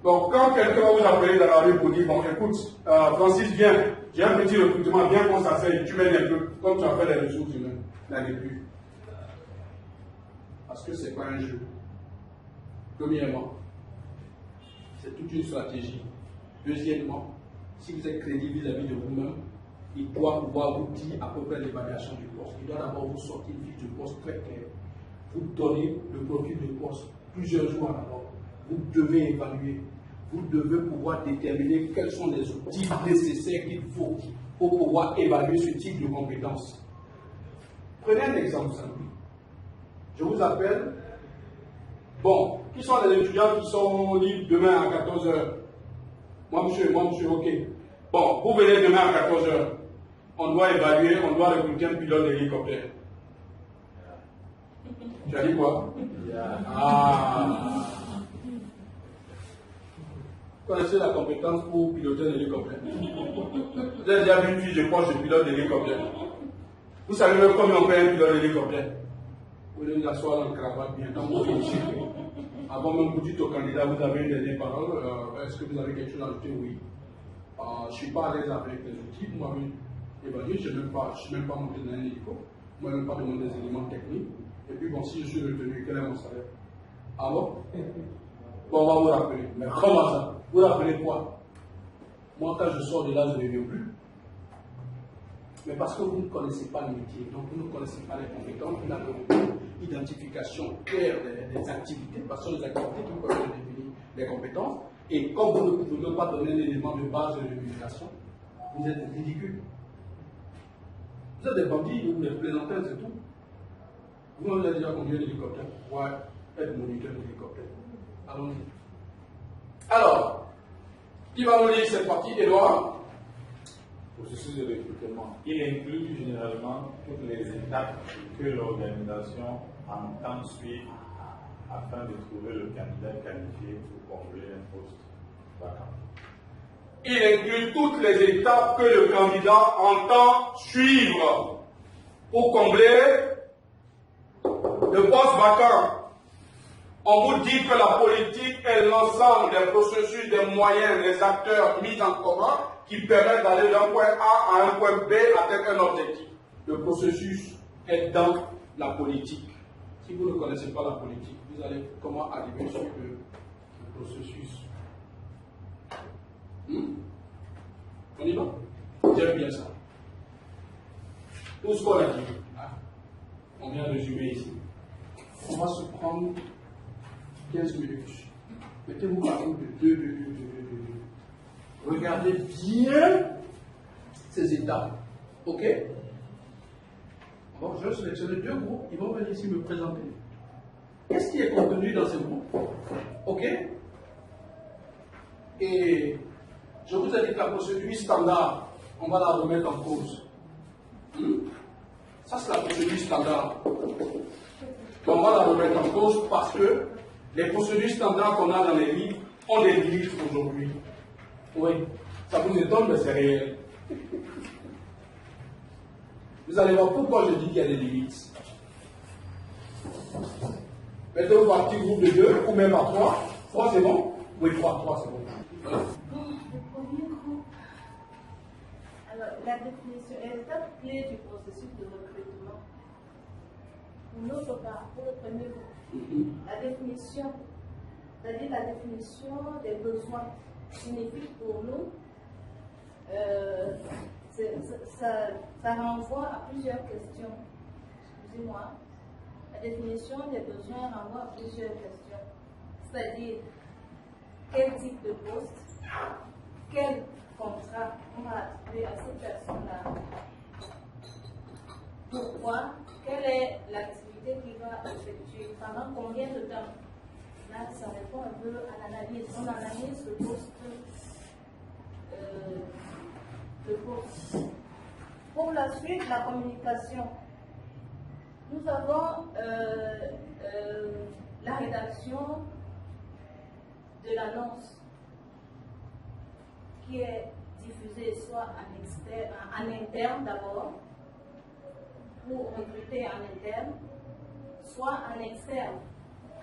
S4: Donc, quand quelqu'un vous appelle dans la rue pour dire, bon, écoute, Francis, viens, j'ai un petit recrutement, viens qu'on s'asseye, tu m'aides un peu, comme tu as fait les ressources humaines, n'allez plus. Parce que ce n'est pas un jeu. Premièrement, c'est toute une stratégie. Deuxièmement, si vous êtes crédible vis-à-vis de vous-même, il doit pouvoir vous dire à peu près l'évaluation du poste. Il doit d'abord vous sortir une fiche de poste très claire. Vous donner le profil de poste plusieurs jours en avant. Vous devez évaluer. Vous devez pouvoir déterminer quels sont les outils nécessaires qu'il faut pour pouvoir évaluer ce type de compétences. Prenez un exemple simple. Je vous appelle. Bon, qui sont les étudiants qui sont libres demain à 14h? Moi, monsieur, ok. Bon, vous venez demain à 14h. On doit évaluer, on doit recruter un pilote d'hélicoptère. Tu as dit quoi? Ah. Vous connaissez la compétence pour piloter un hélicoptère? Vous avez déjà vu une fiche de poste de pilote d'hélicoptère? Vous savez même combien on paye un pilote d'hélicoptère? Vous devez l'asseoir dans le cravate bien quand vous finissez. Avant même que vous dites au candidat, vous avez une dernière parole. Est-ce que vous avez quelque chose à ajouter? Oui. Je ne suis pas à l'aise avec les outils. Vous m'avez évalué, je ne suis même pas monté dans un hélico. Vous ne m'avez même pas demandé des éléments techniques. Et puis, bon, si je suis retenu, quel est mon salaire? Alors? Bon, on va vous rappeler. Mais comment ça? Vous rappelez quoi? Moi, quand je sors de là, je ne reviens plus. Mais parce que vous ne connaissez pas le métier, donc vous ne connaissez pas les compétences, vous n'avez aucune identification claire des activités, parce que ce sont les activités qui peuvent définir les compétences. Et comme vous ne pouvez pas donner l'élément de base de l'évaluation, vous êtes ridicule. Vous êtes des bandits, vous êtes plaisantins, c'est tout. Vous m'avez déjà conduit un hélicoptère. Ouais, être moniteur d'hélicoptère. Allons-y. Alors, qui va nous lire cette partie, Edouard?
S7: Processus de recrutement. Il inclut généralement toutes les étapes que l'organisation entend suivre afin de trouver le candidat qualifié pour combler un poste vacant.
S4: Il inclut toutes les étapes que le candidat entend suivre pour combler le poste vacant. On vous dit que la politique est l'ensemble des processus, des moyens, des acteurs mis en commun qui permettent d'aller d'un point A à un point B avec un objectif. Le processus est dans la politique. Si vous ne connaissez pas la politique, vous allez comment arriver sur le processus? On y va? J'aime bien ça. Tout ce qu'on a dit, on vient de résumer ici. On va se prendre 15 minutes. Mettez-vous par exemple de 2. Regardez bien ces étapes. Ok?
S1: Bon, je vais sélectionner 2 groupes, ils vont venir ici me présenter. Qu'est-ce qui est contenu dans ces groupes? OK? Et je vous ai dit que la procédure standard, on va la remettre en cause. Ça, c'est la procédure standard. On va la remettre en cause parce que les procédures standards qu'on a dans les livres ont des limites aujourd'hui. Oui, ça vous étonne, mais c'est réel. Vous allez voir pourquoi je dis qu'il y a des limites. Mettez-vous par petit groupe de 2 ou même à 3. 3 c'est bon? Oui, 3 c'est bon. Voilà.
S3: Le premier groupe. Alors, la définition, l'étape clé du processus de recrutement. Pour notre part, pour le premier groupe, la définition, c'est-à-dire la définition des besoins, signifie pour nous, ça renvoie à plusieurs questions. Excusez-moi. La définition des besoins renvoie à plusieurs questions. C'est-à-dire, quel type de poste, quel contrat on va attribuer à cette personne-là, pourquoi, quelle est l'activité qu'il va effectuer, pendant combien de temps. Là, ça répond un peu à l'analyse. On analyse le poste. Pour la suite, la communication. Nous avons la rédaction de l'annonce qui est diffusée soit en interne d'abord, pour recruter en interne, soit en externe,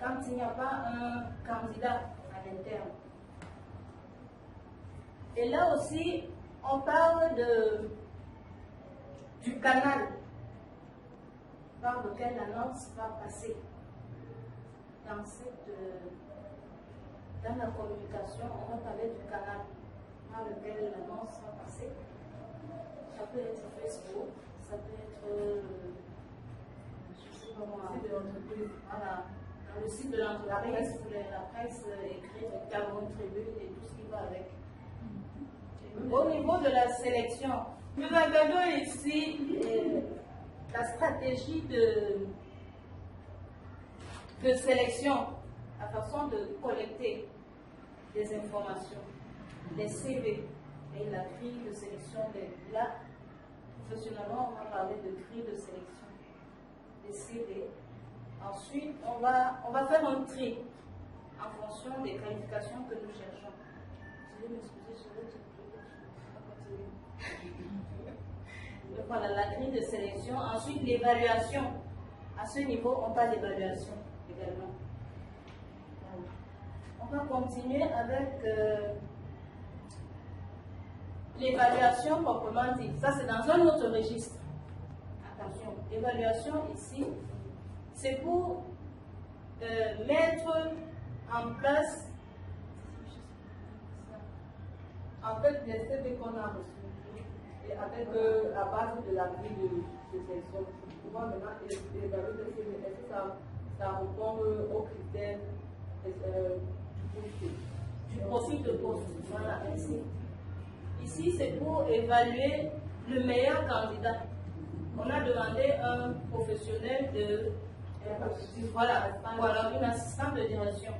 S3: quand il n'y a pas un candidat à l'interne. Et là aussi, on parle du canal par lequel l'annonce va passer. Dans la communication, on va parler du canal par lequel l'annonce va passer. Ça peut être Facebook, ça peut être je sais pas moi, site de l'entreprise. Voilà, dans le site de l'entreprise, la presse écrite, le Cameroun Tribune et tout ce qui va avec. Au niveau de la sélection, nous regardons ici la stratégie de sélection, la façon de collecter des informations, les CV et la grille de sélection. Là, professionnellement, on va parler de grille de sélection, des CV. Ensuite, on va faire un tri en fonction des qualifications que nous cherchons. Je vais m'excuser, je vais Donc voilà, la grille de sélection. Ensuite, l'évaluation. À ce niveau, on parle d'évaluation également. On va continuer avec l'évaluation proprement dit. Ça, c'est dans un autre registre. Attention, l'évaluation ici, c'est pour mettre en place,
S6: En fait, les CV qu'on a reçus, et avec la base de la grille de sélection, on va maintenant évaluer le CV. Est-ce que ça répond aux critères
S3: du profil de poste. Voilà, ici. Ici, c'est pour évaluer le meilleur candidat. On a demandé à un professionnel une assistante de direction.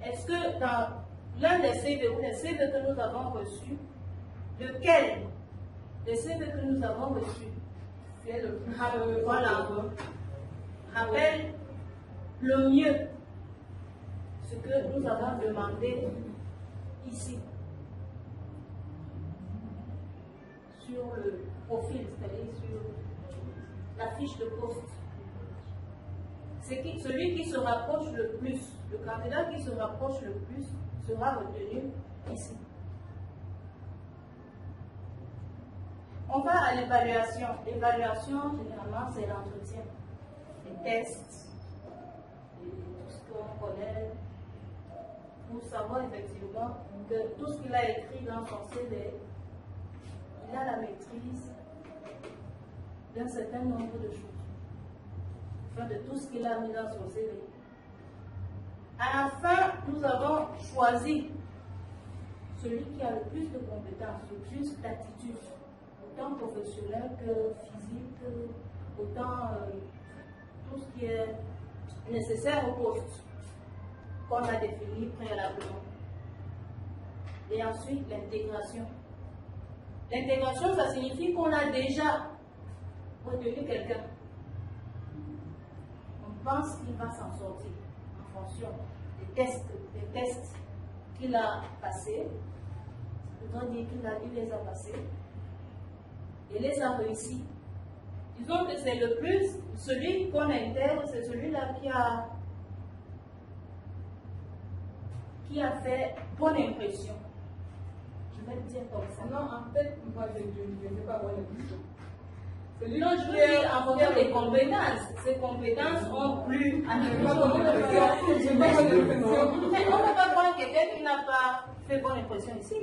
S3: Est-ce que dans l'un des CV ou les CV que nous avons reçus, lequel des CV que nous avons reçus rappelle le mieux ce que nous avons demandé ici sur le profil, c'est-à-dire sur la fiche de poste. C'est celui qui se rapproche le plus, le candidat qui se rapproche le plus sera retenu ici. On va à l'évaluation. L'évaluation, généralement, c'est l'entretien, les tests, et tout ce qu'on connaît, pour savoir effectivement que tout ce qu'il a écrit dans son CV, il a la maîtrise d'un certain nombre de choses. Enfin, de tout ce qu'il a mis dans son CV. À la fin, nous avons choisi celui qui a le plus de compétences, le plus d'attitude, autant professionnelle que physique, autant tout ce qui est nécessaire au poste qu'on a défini préalablement. Et ensuite, l'intégration. L'intégration, ça signifie qu'on a déjà retenu quelqu'un. On pense qu'il va s'en sortir en fonction des tests qu'il a passés. Autant dire qu'il les a passés et les a réussis. Disons que c'est le plus, celui qu'on intègre, c'est celui-là qui a fait bonne impression. Je vais le dire comme ça.
S6: Non, en fait, moi je ne fais pas bonne impression.
S3: Non, je veux dire en fonction des compétences. Ces compétences ont plu à notre
S6: Mais on
S3: ne peut pas prendre quelqu'un qui n'a pas fait bonne impression ici.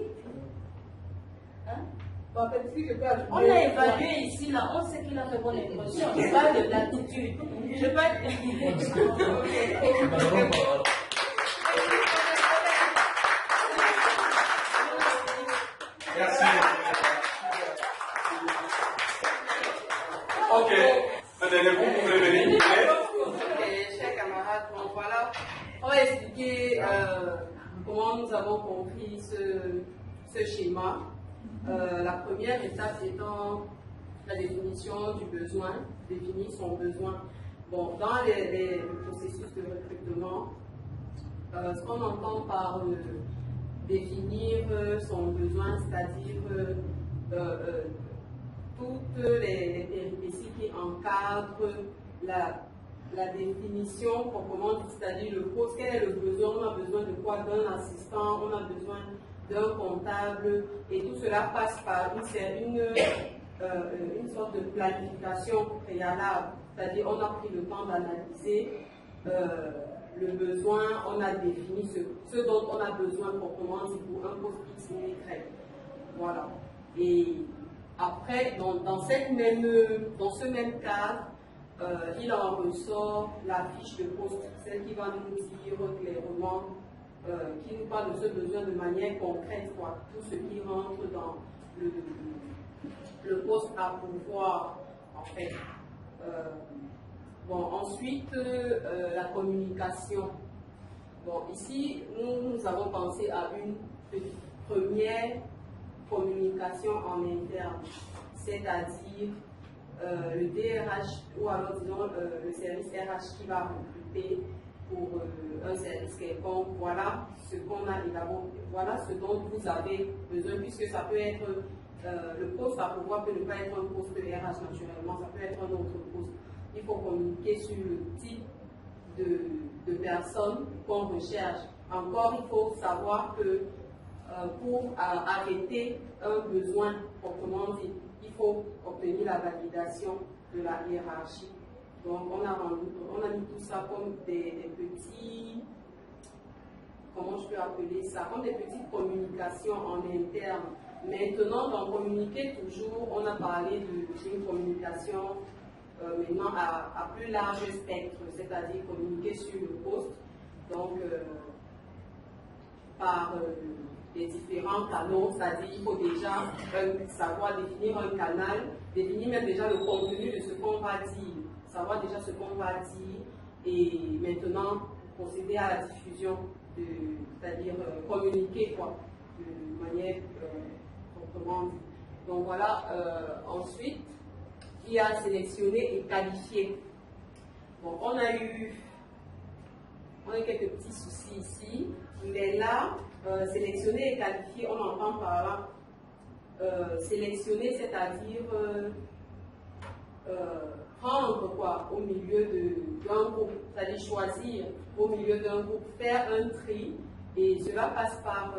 S3: Hein?
S6: En fait, si je peux ajouter,
S3: On a évalué ici, là, on sait qu'il a fait bonne impression. Je parle de l'attitude. Je parle.
S4: Merci. Ok. Un dernier coup, vous voulez venir?
S8: Chers camarades, bon, voilà, on va expliquer comment nous avons compris ce schéma. La première étape étant la définition du besoin, définir son besoin. Bon, dans le processus de recrutement, ce qu'on entend par définir son besoin, c'est-à-dire toutes les péripéties qui encadrent la définition proprement dit, c'est-à-dire le poste, quel est le besoin, on a besoin de quoi, d'un assistant, on a besoin d'un comptable, et tout cela passe par une sorte de planification préalable, c'est-à-dire on a pris le temps d'analyser le besoin, on a défini ce dont on a besoin proprement dit pour un poste X ou Y. Voilà. Et après, dans ce même cadre, il en ressort la fiche de poste, celle qui va nous dire clairement, qui nous parle de ce besoin de manière concrète, quoi, tout ce qui rentre dans le poste à pourvoir, en fait. Bon, ensuite, la communication. Bon, ici, nous avons pensé à une première communication en interne, c'est-à-dire le DRH ou alors disons le service RH qui va recruter pour un service quelconque. Voilà ce qu'on a élaboré, voilà ce dont vous avez besoin, puisque ça peut être le poste à pouvoir peut ne pas être un poste RH naturellement, ça peut être un autre poste. Il faut communiquer sur le type de personnes qu'on recherche. Encore, il faut savoir que pour arrêter un besoin proprement dit, il faut obtenir la validation de la hiérarchie. Donc, on a mis tout ça comme des petits, comment je peux appeler ça, comme des petites communications en interne. Maintenant, dans communiquer toujours, on a parlé d'une communication maintenant à plus large spectre, c'est-à-dire communiquer sur le poste, donc par les différents canaux, c'est-à-dire il faut déjà savoir définir un canal, définir même déjà le contenu de ce qu'on va dire, savoir déjà ce qu'on va dire, et maintenant procéder à la diffusion, c'est-à-dire communiquer quoi, de manière proprement dit. Donc voilà, ensuite, il y a sélectionné et qualifié. Bon, on a eu quelques petits soucis ici, mais là, sélectionner et qualifier, on entend par là, sélectionner, c'est-à-dire prendre quoi, au milieu d'un groupe, c'est-à-dire choisir au milieu d'un groupe, faire un tri, et cela passe par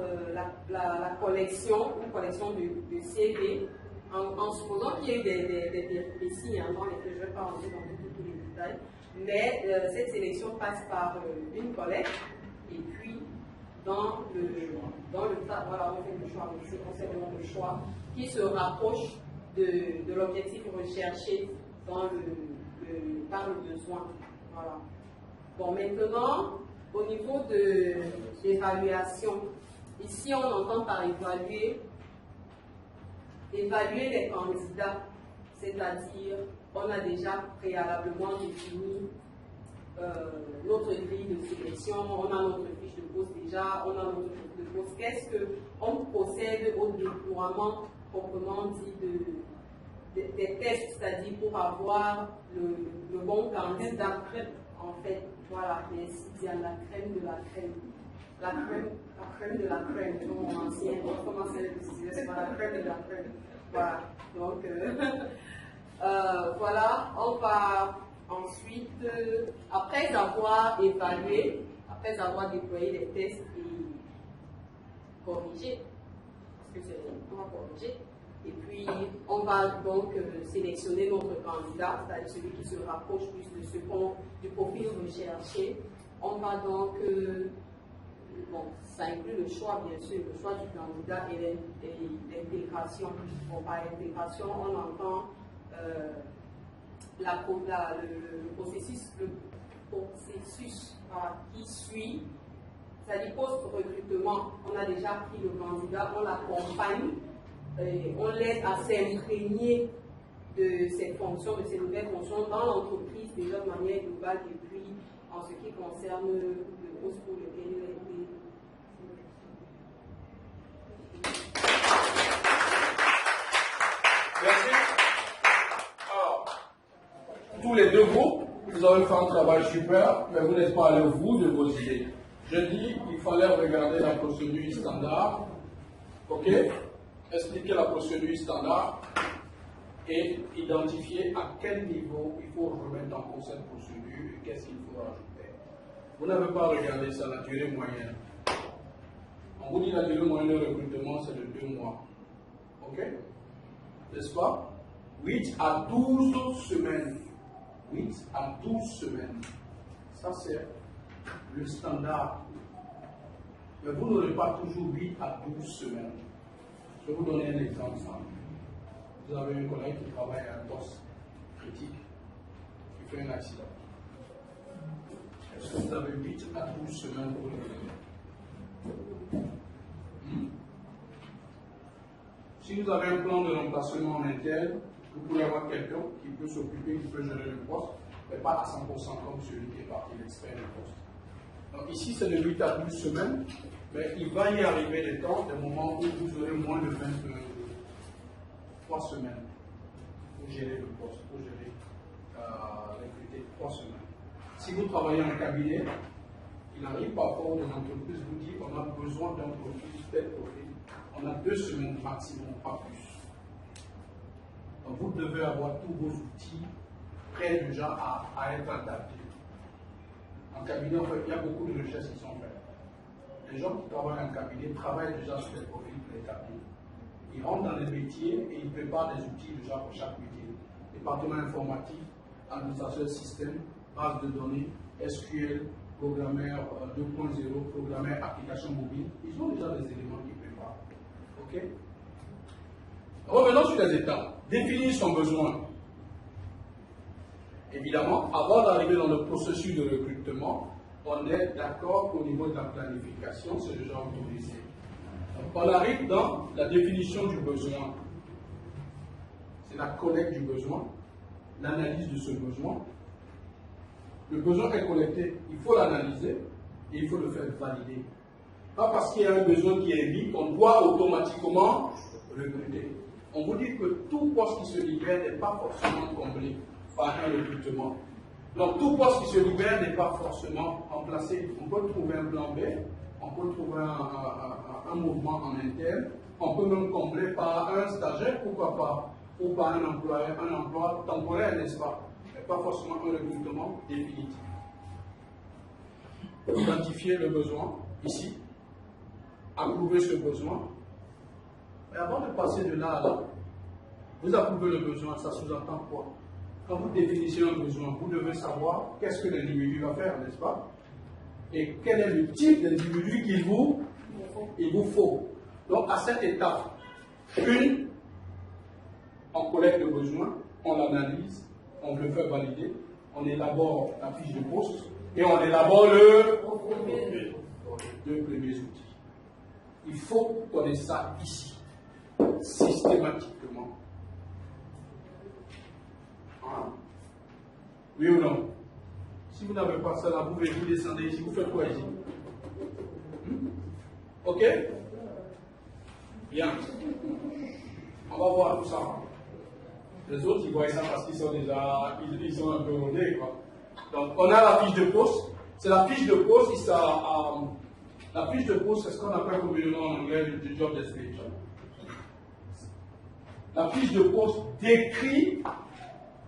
S8: la collection, une collection de CV, en supposant qu'il y ait des péripéties dans lesquelles je ne vais pas rentrer dans tous les détails, mais cette sélection passe par une collecte, et puis dans le tas, voilà, on fait le choix, c'est concernant le choix qui se rapproche de l'objectif recherché par le besoin. Voilà. Bon, maintenant, au niveau de l'évaluation, ici on entend par évaluer les candidats, c'est-à-dire on a déjà préalablement défini notre grille de sélection, on a notre fiche de poste déjà, on a notre fiche de poste. Qu'est-ce qu'on procède au déploiement proprement dit des tests, c'est-à-dire pour avoir le bon candidat, en fait, voilà, merci Diane, la crème de la crème. La crème de la crème, mon ancien, comment c'est le pas la crème de la crème. Voilà, donc, voilà, on va ensuite, après avoir évalué, après avoir déployé les tests et corrigé, parce que on va corriger, et puis on va donc sélectionner notre candidat, c'est-à-dire celui qui se rapproche plus du profil recherché. On va donc, bon, ça inclut le choix, bien sûr, le choix du candidat et l'intégration. Bon, par intégration, on entend le processus qui suit, c'est-à-dire post-recrutement. On a déjà pris le candidat, on l'accompagne, on l'aide à s'imprégner de ces fonctions, de ces nouvelles fonctions dans l'entreprise déjà de manière globale, et puis en ce qui concerne le poste pour lequel il a été.
S4: Merci. Alors, tous les deux groupes, vous avez fait un travail super, mais vous n'êtes pas allé au bout de vos idées. Je dis, il fallait regarder la procédure standard, ok? Expliquer la procédure standard et identifier à quel niveau il faut remettre en cause cette procédure et qu'est-ce qu'il faut rajouter. Vous n'avez pas regardé ça, la durée moyenne. On vous dit la durée moyenne de recrutement, c'est de 2 mois. Ok? N'est-ce pas? 8 à 12 semaines. 8 à 12 semaines. Ça, c'est le standard. Mais vous n'aurez pas toujours 8 à 12 semaines. Je vais vous donner un exemple simple. Vous avez un collègue qui travaille à un poste critique, qui fait un accident. Est-ce que vous avez 8 à 12 semaines pour le faire? Si vous avez un plan de remplacement en interne, vous pouvez avoir quelqu'un qui peut s'occuper, qui peut gérer le poste, mais pas à 100% comme celui qui est parti l'expert du poste. Donc ici, c'est de 8 à 12 semaines, mais il va y arriver des temps, des moments où vous aurez moins de 3 semaines pour gérer le poste, pour gérer recruter 3 semaines. Si vous travaillez en cabinet, il arrive parfois où une entreprise vous dit on a besoin d'un profil, tel profil. On a 2 semaines maximum, pas plus. Donc vous devez avoir tous vos outils prêts déjà à être adaptés. En cabinet, en fait, il y a beaucoup de recherches qui sont faites. Les gens qui travaillent en cabinet travaillent déjà sur des profils préétablis. Ils rentrent dans les métiers et ils préparent des outils déjà pour chaque métier. Département informatique, administration de système, base de données, SQL, programmeur 2.0, programmeur application mobile. Ils ont déjà des éléments qu'ils préparent. Ok? Revenons sur les étapes. Définir son besoin. Évidemment, avant d'arriver dans le processus de recrutement, on est d'accord qu'au niveau de la planification, c'est déjà autorisé. Donc, on arrive dans la définition du besoin. C'est la collecte du besoin, l'analyse de ce besoin. Le besoin est collecté, il faut l'analyser et il faut le faire valider. Pas parce qu'il y a un besoin qui est libre qu'on doit automatiquement recruter. On vous dit que tout poste qui se libère n'est pas forcément comblé par un recrutement. Donc tout poste qui se libère n'est pas forcément remplacé. On peut trouver un plan B, on peut trouver un mouvement en interne, on peut même combler par un stagiaire, pourquoi pas, ou par un emploi temporaire, n'est-ce pas? Mais pas forcément un recrutement définitif. Identifier le besoin ici, approuver ce besoin. Mais avant de passer de là à là, vous approuvez le besoin, ça sous-entend quoi? Quand vous définissez un besoin, vous devez savoir qu'est-ce que l'individu va faire, n'est-ce pas? Et quel est le type d'individu qu'il vous faut. Donc à cette étape, on collecte le besoin, on l'analyse, on le fait valider, on élabore la fiche de poste et on élabore les 2 premiers outils. Il faut connaître ça ici, systématiquement. Oui ou non? Si vous n'avez pas ça là, vous descendez ici, vous faites quoi ici? Ok? Bien. On va voir tout ça. Les autres, ils voient ça parce qu'ils sont déjà, ils sont un peu rodés, quoi. Donc, on a la fiche de poste. C'est la fiche de poste, la fiche de poste, c'est ce qu'on appelle communément en anglais le job description. La fiche de poste décrit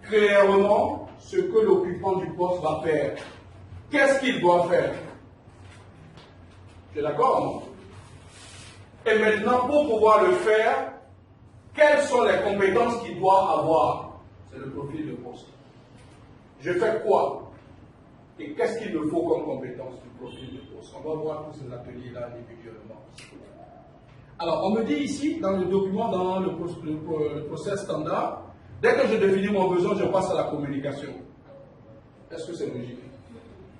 S4: clairement ce que l'occupant du poste va faire. Qu'est-ce qu'il doit faire? Tu es d'accord, non? Et maintenant, pour pouvoir le faire, quelles sont les compétences qu'il doit avoir? C'est le profil de poste. Je fais quoi? Et qu'est-ce qu'il me faut comme compétence du profil de poste? On va voir tous ces ateliers-là individuellement. Alors, on me dit ici, dans le document, dans le process standard, dès que je définis mon besoin, je passe à la communication. Est-ce que c'est logique?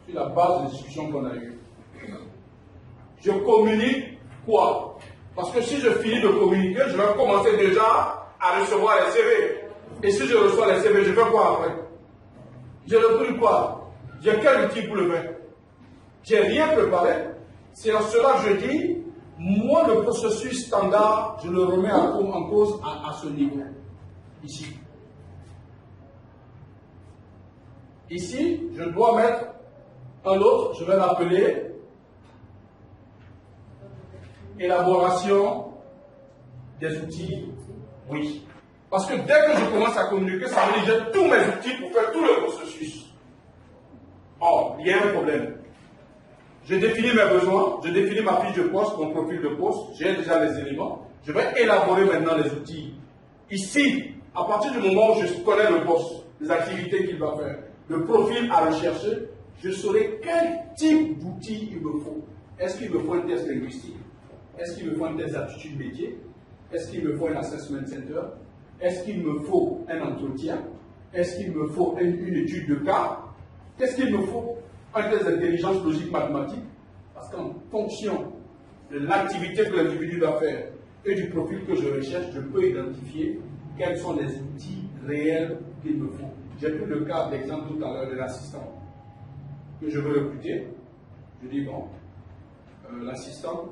S4: C'est la base de discussion qu'on a eue. Je communique quoi? Parce que si je finis de communiquer, je vais commencer déjà à recevoir les CV. Et si je reçois les CV, je fais quoi après? Je recrute quoi? J'ai quel outil pour le faire? J'ai rien préparé. C'est en cela que je dis, moi, le processus standard, je le remets en cause à ce niveau. Ici. Ici, je dois mettre un autre, je vais l'appeler élaboration des outils. Oui. Parce que dès que je commence à communiquer, ça veut dire que j'ai tous mes outils pour faire tout le processus. Or, il y a un problème. Je définis mes besoins, je définis ma fiche de poste, mon profil de poste, j'ai déjà les éléments. Je vais élaborer maintenant les outils. Ici, à partir du moment où je connais le poste, les activités qu'il va faire, le profil à rechercher, je saurai quel type d'outils il me faut. Est-ce qu'il me faut un test linguistique? Est-ce qu'il me faut un test d'aptitude métier? Est-ce qu'il me faut un assessment center? Est-ce qu'il me faut un entretien? Est-ce qu'il me faut une étude de cas? Qu'est-ce qu'il me faut? Un test d'intelligence logique mathématique? Parce qu'en fonction de l'activité que l'individu va faire et du profil que je recherche, je peux identifier quels sont les outils réels qu'il me faut. J'ai pris le cas d'exemple tout à l'heure de l'assistant que je veux recruter. Je dis bon, l'assistant,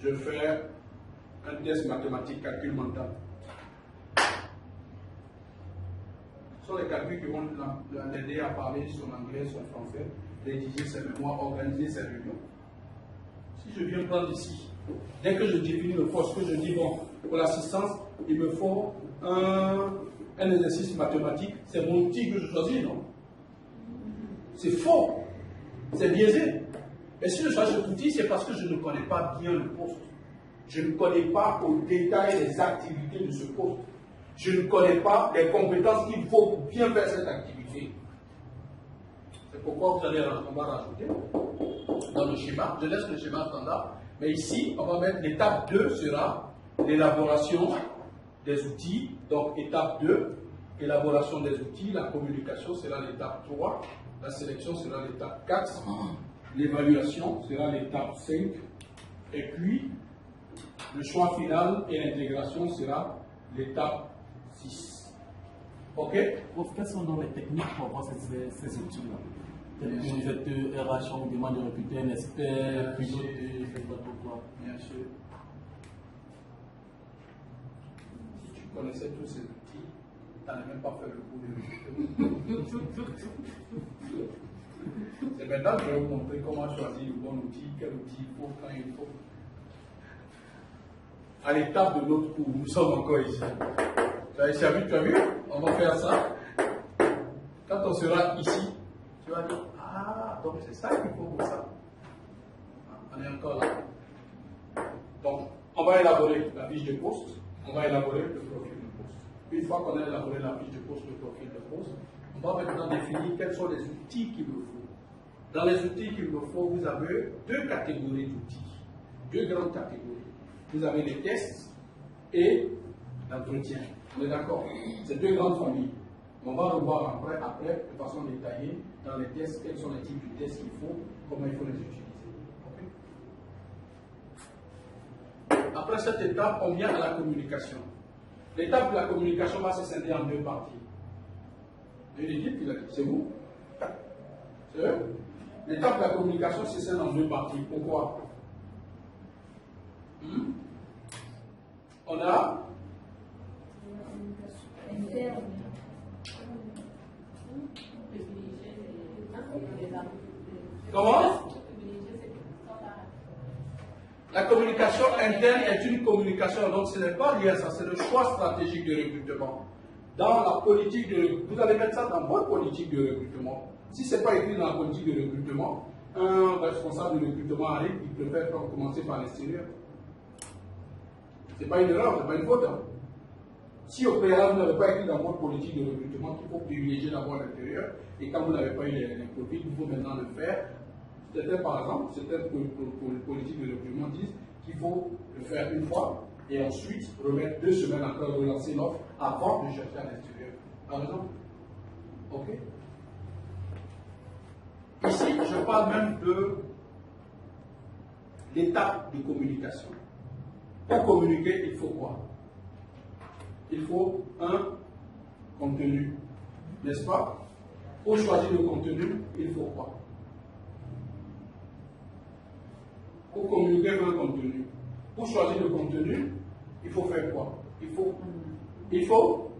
S4: je fais un test mathématique, calcul mental. Ce sont les calculs qui vont l'aider à parler son anglais, son français, rédiger ses mémoires, organiser ses réunions. Si je viens prendre ici, dès que je définis le poste, que je dis bon, pour l'assistance, il me faut un exercice mathématique, c'est mon outil que je choisis, non? C'est faux, c'est biaisé. Et si je choisis cet outil, c'est parce que je ne connais pas bien le poste. Je ne connais pas au détail les activités de ce poste. Je ne connais pas les compétences qu'il faut pour bien faire cette activité. C'est pourquoi on va rajouter dans le schéma. Je laisse le schéma standard. Mais ici, on va mettre l'étape 2 sera l'élaboration des outils. Donc, étape 2, élaboration des outils. La communication sera l'étape 3. La sélection sera l'étape 4. L'évaluation sera l'étape 5. Et puis, le choix final et l'intégration sera l'étape 6. OK?
S5: Quelles sont donc les techniques pour avoir ces outils-là? Vous faites RH, on vous demande de recruter un expert, puis d'autres, faites pas pourquoi.
S4: Bien sûr. Si tu connaissais tous ces outils, tu n'allais même pas fait le cours de recrutement. C'est maintenant que je vais vous montrer comment choisir le bon outil, quel outil il faut, quand il faut. À l'étape de notre cours, nous sommes encore ici. Tu as vu? On va faire ça. Quand on sera ici, tu vas dire, ah, donc c'est ça qu'il faut pour ça. On est encore là. Donc, on va élaborer la fiche de poste, on va élaborer le profil de poste. Une fois qu'on a élaboré la fiche de poste, le profil de poste, on va maintenant définir quels sont les outils qu'il me faut. Dans les outils qu'il me faut, vous avez deux catégories d'outils, deux grandes catégories. Vous avez les tests et l'entretien. On est d'accord? C'est deux grandes familles. On va revoir après, de façon détaillée, dans les tests, quels sont les types de tests qu'il faut, comment il faut les utiliser. Okay? Après cette étape, on vient à la communication. L'étape de la communication va se scinder en deux parties. C'est une équipe qui l'a dit, c'est vous. C'est eux. L'étape de la communication, c'est ça dans deux parties. Pourquoi? On a comment? La communication interne est une communication, donc ce n'est pas lié à ça, c'est le choix stratégique de recrutement. Dans la politique de recrutement, vous allez mettre ça dans votre politique de recrutement. Si ce n'est pas écrit dans la politique de recrutement, un responsable de recrutement arrive, il préfère commencer par l'extérieur. Ce n'est pas une erreur, ce n'est pas une faute. Hein. Si au préalable, vous n'avez pas écrit dans votre politique de recrutement qu'il faut privilégier d'abord l'intérieur, et quand vous n'avez pas eu les profils, il faut maintenant le faire. C'était par exemple, certaines politiques de recrutement disent qu'il faut le faire une fois et ensuite remettre 2 semaines encore relancer l'offre avant de chercher à l'extérieur. Par exemple? Ok? Ici, je parle même de l'étape de communication. Pour communiquer, il faut quoi? Il faut un contenu, n'est-ce pas? Pour choisir le contenu, il faut quoi? Pour communiquer un contenu. Pour choisir le contenu, il faut faire quoi? Il faut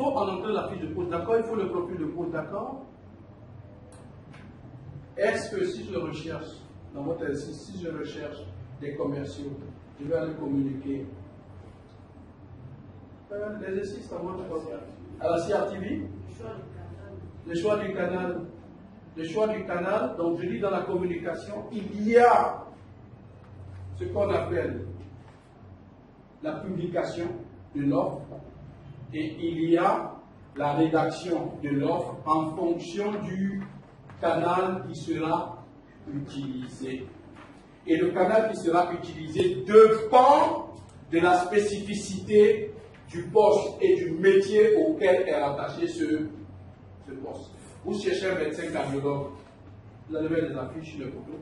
S4: en entrer la fiche de poste, d'accord? Il faut le profil de poste, d'accord? Est-ce que si je recherche, dans votre exercice, si je recherche des commerciaux, je vais aller communiquer l'exercice dans votre poste à la CRTV? Le choix du canal. Le choix du canal, donc je dis dans la communication, il y a ce qu'on appelle la publication de l'offre et il y a la rédaction de l'offre en fonction du canal qui sera utilisé. Et le canal qui sera utilisé dépend de la spécificité du poste et du métier auquel est rattaché ce poste. Vous cherchez un médecin cardiologue, vous allez mettre des affiches sur les photos.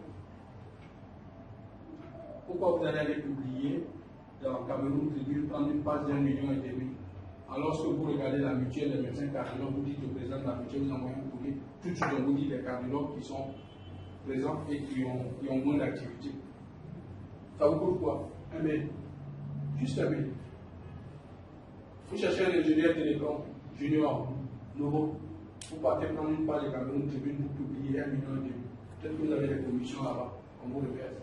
S4: Pourquoi vous allez aller publier dans Cameroun Tribune, prendre une page d'1,5 million? Alors que vous regardez la mutuelle des médecins cardiologues, vous dites au président de la mutuelle, vous envoyez un courrier, tout de suite on vous dit les cardiologues qui sont présents et qui ont moins d'activité. Ça vous coûte quoi? Un mail. Juste un mail. Vous cherchez un ingénieur télécom, junior, nouveau. Vous partez prendre une page de Cameroun Tribune, vous publiez 1,5 million. Peut-être que vous avez des commissions là-bas, on vous le verse.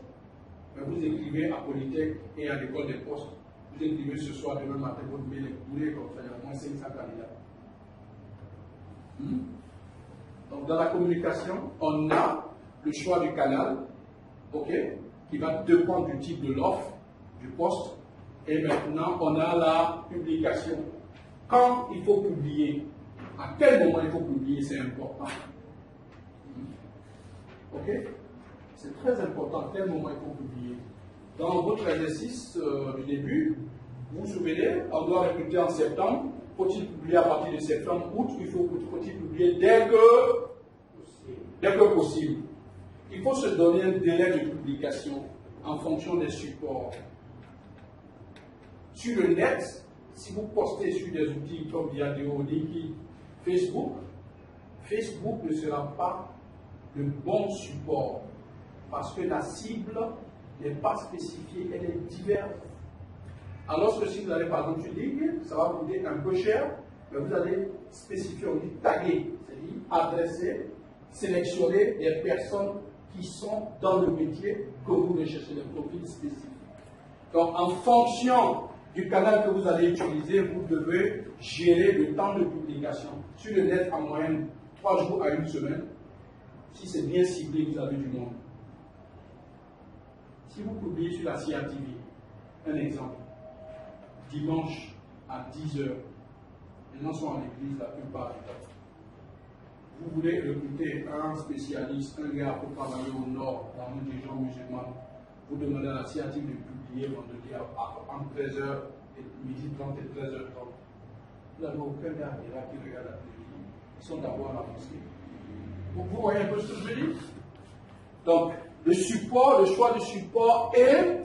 S4: Mais vous écrivez à Polytech et à l'école des postes. Vous écrivez ce soir, demain matin, votre mail est coulé comme ça, il y a au moins 500 candidats. Donc dans la communication, on a le choix du canal, ok, qui va dépendre du type de l'offre, du poste. Et maintenant, on a la publication. Quand il faut publier, à quel moment il faut publier, c'est important. Ok? C'est très important, à quel moment il faut publier. Dans votre exercice du début, vous vous souvenez, on doit recruter en septembre. Faut-il publier à partir de septembre, août, il faut-il publier dès que possible. Il faut se donner un délai de publication en fonction des supports. Sur le net, si vous postez sur des outils comme Viadeo, LinkedIn, Facebook ne sera pas le bon support parce que la cible n'est pas spécifiée, elle est diverse. Alors que si vous allez par exemple sur LinkedIn, ça va vous coûter un peu cher, mais vous allez spécifier, on dit taguer, c'est-à-dire adresser, sélectionner des personnes qui sont dans le métier que vous recherchez, des profils spécifiques. Donc en fonction du canal que vous allez utiliser, vous devez gérer le temps de publication. Sur le net, en moyenne, 3 jours à 1 semaine. Si c'est bien ciblé, vous avez du monde. Si vous publiez sur la CRTV, un exemple, dimanche à 10h, les gens sont en église la plupart du temps. Vous voulez recruter un spécialiste, un gars pour travailler au nord, dans une région musulmane. Vous demandez à la CRTV de publier vendredi entre 13h et midi 30 et 13h30. Vous n'avez aucun gars qui regarde la télévision. Ils sont d'abord à la mosquée. Vous voyez un peu ce que je veux dire? Donc, le support, le choix du support et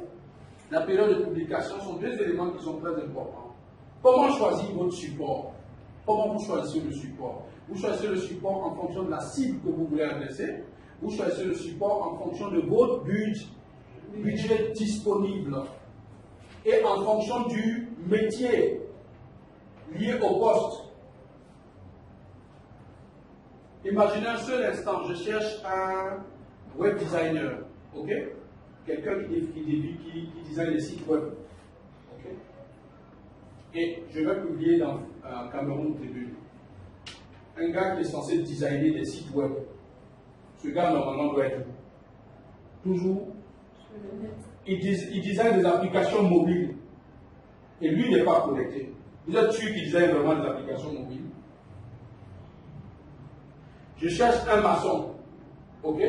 S4: la période de publication sont deux éléments qui sont très importants. Comment choisir votre support? Comment vous choisissez le support? Vous choisissez le support en fonction de la cible que vous voulez adresser. Vous choisissez le support en fonction de votre budget disponible et en fonction du métier lié au poste. Imaginez un seul instant, je cherche un web designer, ok? Quelqu'un qui design les sites web, ok? Et je vais publier dans Cameroun Tribune un gars qui est censé designer des sites web. Ce gars, normalement, doit être toujours. Il design des applications mobiles. Et lui n'est pas connecté. Vous êtes sûr qu'il design vraiment des applications mobiles? Je cherche un maçon. Ok?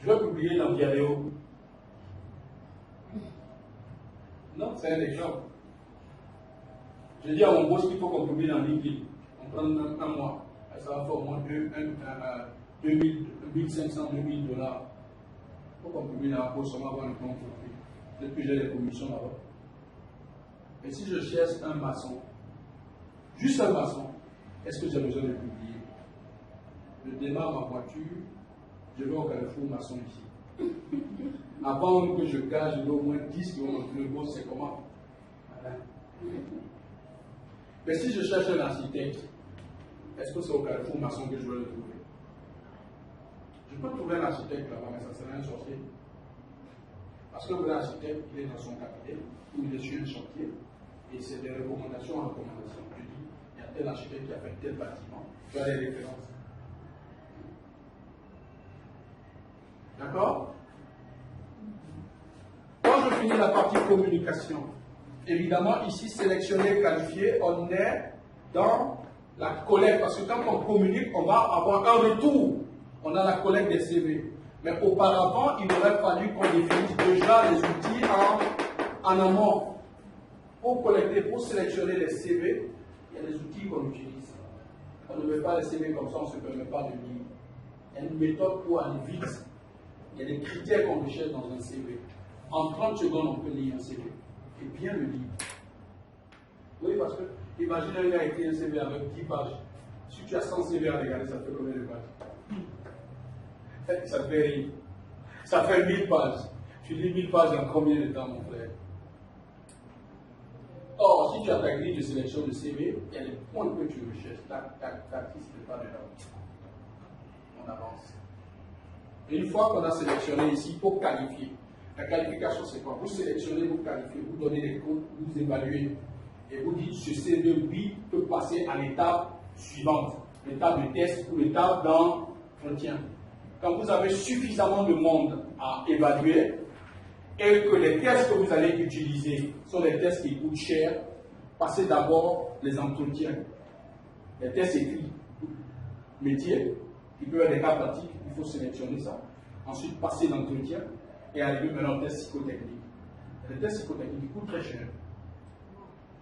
S4: Je vais publier dans Dialéo. Non, c'est un exemple. Je dis à mon boss qu'il faut qu'on publie dans LinkedIn. On prend un mois. Ça va faire au moins 1500, 2000 $. Il faut qu'on publie dans la poste, on va avoir un compte profit. Depuis j'ai des commissions là-bas. Et si je cherche un maçon, juste un maçon, est-ce que j'ai besoin de publier? Je démarre ma voiture, je vais au Carrefour maçon ici. Avant que je gage, je vais au moins 10 km. Le boss, c'est comment? Voilà. Mais si je cherche un architecte, est-ce que c'est au Carrefour maçon que je vais le trouver? Je peux trouver un architecte là-bas, mais ça serait un sorcier. Parce que un architecte, il est dans son cabinet, ou il est sur un chantier, et c'est des recommandations en recommandation. Je dis, il y a tel architecte qui a fait tel bâtiment, tu as les références. D'accord? Quand je finis la partie communication, évidemment, ici, sélectionner, qualifier, on est dans la collecte. Parce que quand on communique, on va avoir un retour. On a la collecte des CV. Mais auparavant, il aurait fallu qu'on définisse déjà les outils en amont. Pour collecter, pour sélectionner les CV, il y a des outils qu'on utilise. On ne met pas les CV comme ça, on ne se permet pas de lire. Il y a une méthode pour aller vite. Il y a des critères qu'on recherche dans un CV. En 30 secondes, on peut lire un CV. Et bien le lire. Oui, parce que, imaginez un gars écrit un CV avec 10 pages. Si tu as 100 CV à regarder, ça fait combien de pages? Ça fait rire. Ça fait 1000 pages. Tu lis 1000 pages en combien de temps, mon frère? Or, si tu as ta grille de sélection de CV, il y a les points que tu recherches. Tac, tac, tac, si ce n'est pas dedans. On avance. Et une fois qu'on a sélectionné ici, il faut qualifier. La qualification, c'est quoi? Vous sélectionnez, vous qualifiez, vous donnez des codes, vous évaluez. Et vous dites, ce CV, oui, peut passer à l'étape suivante. L'étape de test ou l'étape d'entretien. Quand vous avez suffisamment de monde à évaluer, et que les tests que vous allez utiliser sont des tests qui coûtent cher, passez d'abord les entretiens. Les tests écrits, métier, qui peuvent être des cas pratiques, il faut sélectionner ça. Ensuite, passer l'entretien et arriver maintenant au test psychotechnique. Les tests psychotechniques coûtent très cher.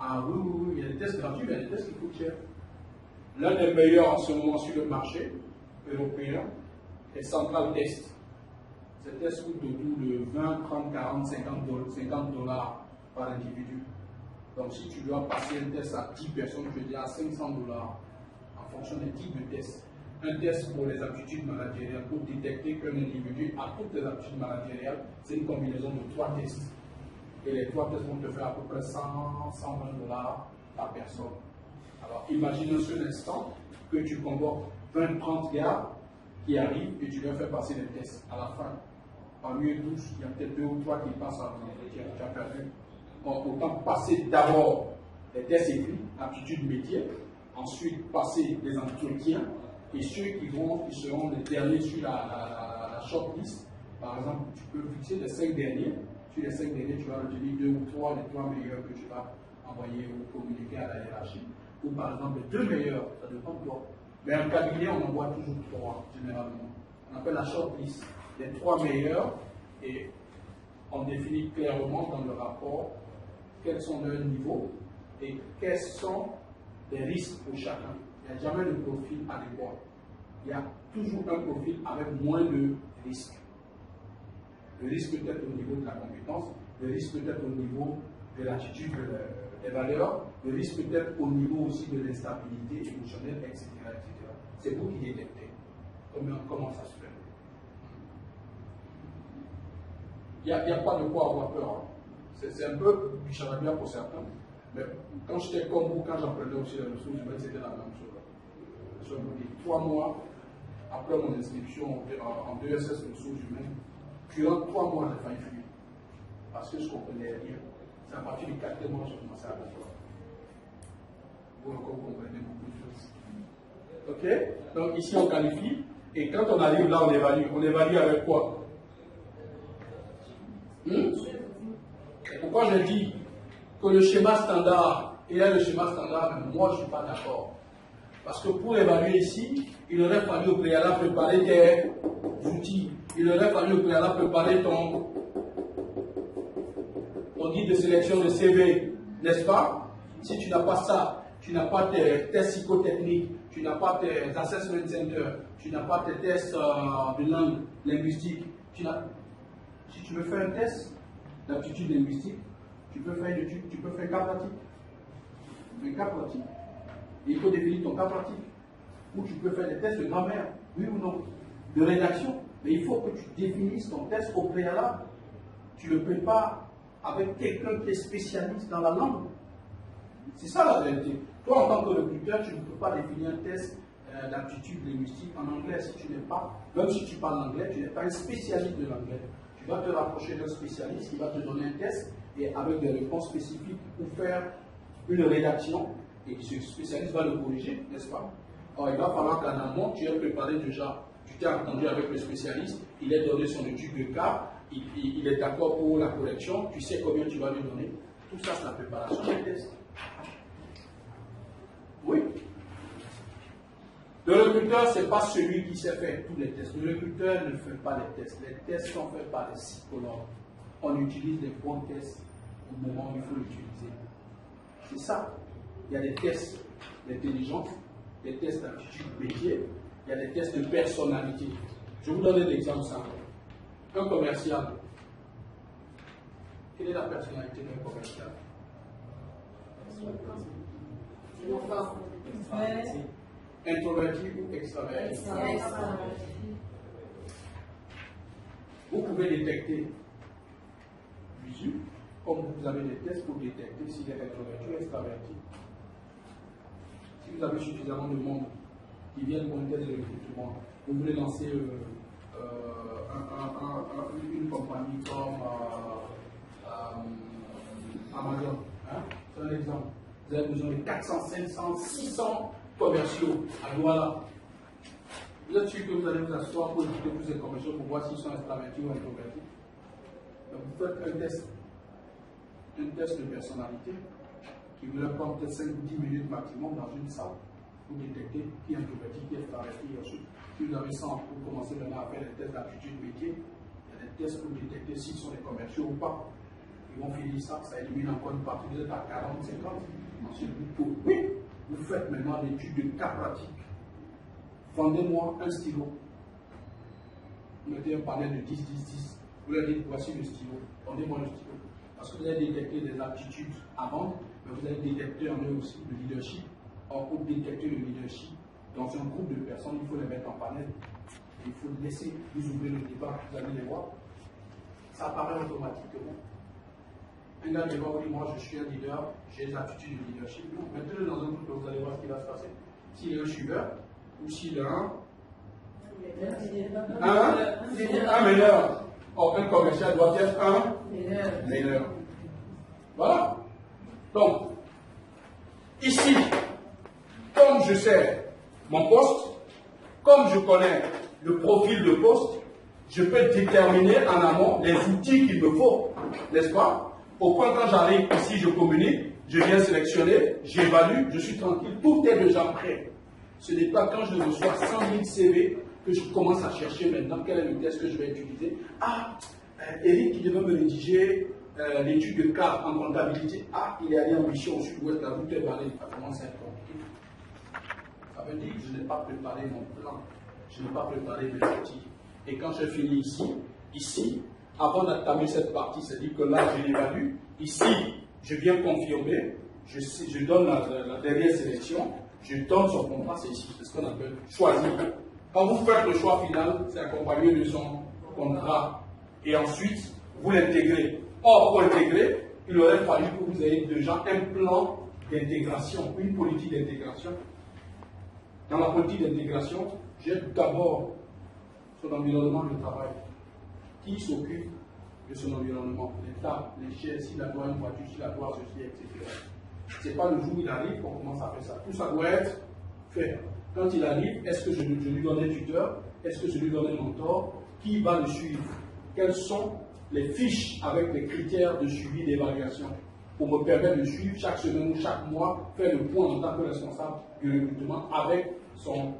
S4: Ah oui, oui, oui, il y a des tests gratuits, mais il y a des tests qui coûtent cher. L'un des meilleurs en ce moment sur le marché européen est Central Test. Ces tests coûtent autour de 20, 30, 40, 50 $, par individu. Donc si tu dois passer un test à 10 personnes, je dis à 500 $ en fonction des types de tests. Un test pour les aptitudes managériales, pour détecter qu'un individu a toutes les aptitudes managériales, c'est une combinaison de 3 tests. Et les 3 tests vont te faire à peu près 100, 120 $ par personne. Alors imagine un seul instant que tu convoques 20, 30 gars qui arrivent et tu leur fais passer les tests. À la fin, parmi eux tous, il y a peut-être 2 ou 3 qui passent à l'entretien, tu as perdu. Donc autant passer d'abord les tests écrits, aptitude métier, ensuite passer les entretiens, et ceux qui seront les derniers sur la shortlist. Par exemple, tu peux fixer les 5 derniers. Sur les 5 derniers, tu vas retenir 2 ou 3, les 3 meilleurs que tu vas envoyer ou communiquer à la hiérarchie. Ou par exemple, les 2 meilleurs, ça dépend de toi. Mais en cabinet, on envoie toujours 3, généralement. On appelle la shortlist. Les 3 meilleurs, et on définit clairement dans le rapport quels sont leurs niveaux et quels sont les risques pour chacun. Il n'y a jamais de profil adéquat. Il y a toujours un profil avec moins de risques. Le risque peut être au niveau de la compétence, le risque peut être au niveau de l'attitude les valeurs, le risque peut être au niveau aussi de l'instabilité émotionnelle, etc. C'est vous qui détectez. Comment ça se fait? Il n'y a pas de quoi avoir peur. Hein. C'est un peu du charabia pour certains. Mais quand j'étais comme vous, quand j'apprenais aussi les ressources humaines, c'était la même chose. Je vous dis, 3 mois après mon inscription en DSS ressources humaines, durant 3 mois, j'ai failli fuir. Parce que je ne comprenais rien. C'est à partir du 4e mois que j'ai commencé à comprendre. Vous encore comprenez beaucoup de choses. Ok? Donc ici on qualifie, et quand on arrive là, on évalue. On évalue avec quoi? Et pourquoi je dis que le schéma standard, il y a le schéma standard, mais moi je ne suis pas d'accord. Parce que pour évaluer ici, il aurait fallu au préalable préparer tes outils. Il aurait fallu au préalable préparer ton guide de sélection de CV, n'est-ce pas? Si tu n'as pas ça, tu n'as pas tes tests psychotechniques, tu n'as pas tes assessment centers, tu n'as pas tes tests de langue linguistique. Si tu veux faire un test d'aptitude linguistique, tu peux faire une étude, tu peux faire un cas pratique. Un cas pratique. Et il faut définir ton cas pratique. Ou tu peux faire des tests de grammaire, oui ou non, de rédaction. Mais il faut que tu définisses ton test au préalable. Tu ne le prépares avec quelqu'un qui est spécialiste dans la langue. C'est ça la réalité. Toi, en tant que recruteur, tu ne peux pas définir un test d'aptitude linguistique en anglais si tu n'es pas, même si tu parles anglais, tu n'es pas un spécialiste de l'anglais. Tu vas te rapprocher d'un spécialiste qui va te donner un test et avec des réponses spécifiques pour faire une rédaction et ce spécialiste va le corriger, n'est-ce pas? Alors, il va falloir qu'en amont, tu aies préparé déjà, tu t'es entendu avec le spécialiste, il ait donné son étude de cas, il est d'accord pour la correction, tu sais combien tu vas lui donner. Tout ça, c'est la préparation des tests. Oui. Le recruteur, ce n'est pas celui qui sait faire tous les tests. Le recruteur ne fait pas les tests. Les tests sont faits par les psychologues. On utilise les bons tests au moment où il faut l'utiliser. C'est ça. Il y a des tests d'intelligence, des tests d'aptitude métier, il y a des tests de personnalité. Je vous donne un exemple simple. Un commercial. Quelle est la personnalité d'un commercial? Introverti ou extraverti? Vous pouvez détecter visu, comme vous avez des tests pour détecter s'il est introverti ou extraverti. Si vous avez suffisamment de monde qui viennent pour un test de recrutement, vous voulez lancer une compagnie comme Amazon. Hein? C'est un exemple. Vous avez besoin de 400, 500, 600 commerciaux à Douala. Vous êtes sûr que vous allez vous asseoir pour écouter tous ces commerciaux pour voir s'ils sont extravertis ou introvertis. Donc vous faites un test de personnalité qui vous prend peut-être 5 ou 10 minutes maximum dans une salle pour détecter qui est introverti, qui est extraverti. Ensuite, si vous avez 100 pour commencer maintenant à faire des tests d'aptitude métier, il y a des tests pour détecter s'ils sont des commerciaux ou pas. Ils vont finir ça, ça élimine encore une partie, vous êtes à 40, 50. Ensuite, vous faites maintenant l'étude de cas pratique. Vendez-moi un stylo. Vous mettez un panel de 10, 10, 10. Vous leur dites, voici le stylo. Vendez-moi le stylo. Parce que vous avez détecté des aptitudes à vendre, mais vous avez détecté en eux aussi le leadership. Or, pour détecter le leadership, dans un groupe de personnes, il faut les mettre en panel. Il faut laisser vous ouvrir le débat, vous allez les voir. Ça apparaît automatiquement. Un gars qui va vous dire, moi je suis un leader, j'ai des aptitudes de leadership. Non, mettez-le dans un groupe, vous allez voir ce qui va se passer. S'il est un suiveur, ou s'il est un meneur. Or, un commercial doit être un meneur. Voilà. Donc, ici, comme je sais mon poste, comme je connais le profil de poste, je peux déterminer en amont les outils qu'il me faut, n'est-ce pas? Au point quand j'arrive ici, je communique, je viens sélectionner, j'évalue, je suis tranquille, tout est déjà prêt. Ce n'est pas quand je reçois 100 000 CV que je commence à chercher maintenant quel est le test que je vais utiliser. Ah, Eric qui devait me rédiger l'étude de cas en comptabilité. Ah, il est allé en mission au sud-ouest, la route est barrée, ça commence à être compliqué. Ça veut dire que je n'ai pas préparé mon plan, je n'ai pas préparé mes outils. Et quand je finis ici, avant d'entamer cette partie, c'est-à-dire que là, je l'évalue. Ici, je viens confirmer. je donne la dernière sélection, je donne son contrat, c'est ici, c'est ce qu'on appelle choisir. Quand vous faites le choix final, c'est accompagné de son contrat. Et ensuite, vous l'intégrez. Or, pour intégrer, il aurait fallu que vous ayez déjà un plan d'intégration, une politique d'intégration. Dans la politique d'intégration, j'ai d'abord son environnement de travail. Qui s'occupe de son environnement? L'État, les chefs, s'il a droit à une voiture, s'il a droit à ceci, etc. Ce n'est pas le jour où il arrive qu'on commence à faire ça. Tout ça doit être fait. Quand il arrive, est-ce que je lui donne un tuteur? Est-ce que je lui donne un mentor? Qui va le suivre? Quelles sont les fiches avec les critères de suivi d'évaluation pour me permettre de suivre chaque semaine ou chaque mois, faire le point en tant que responsable du recrutement avec son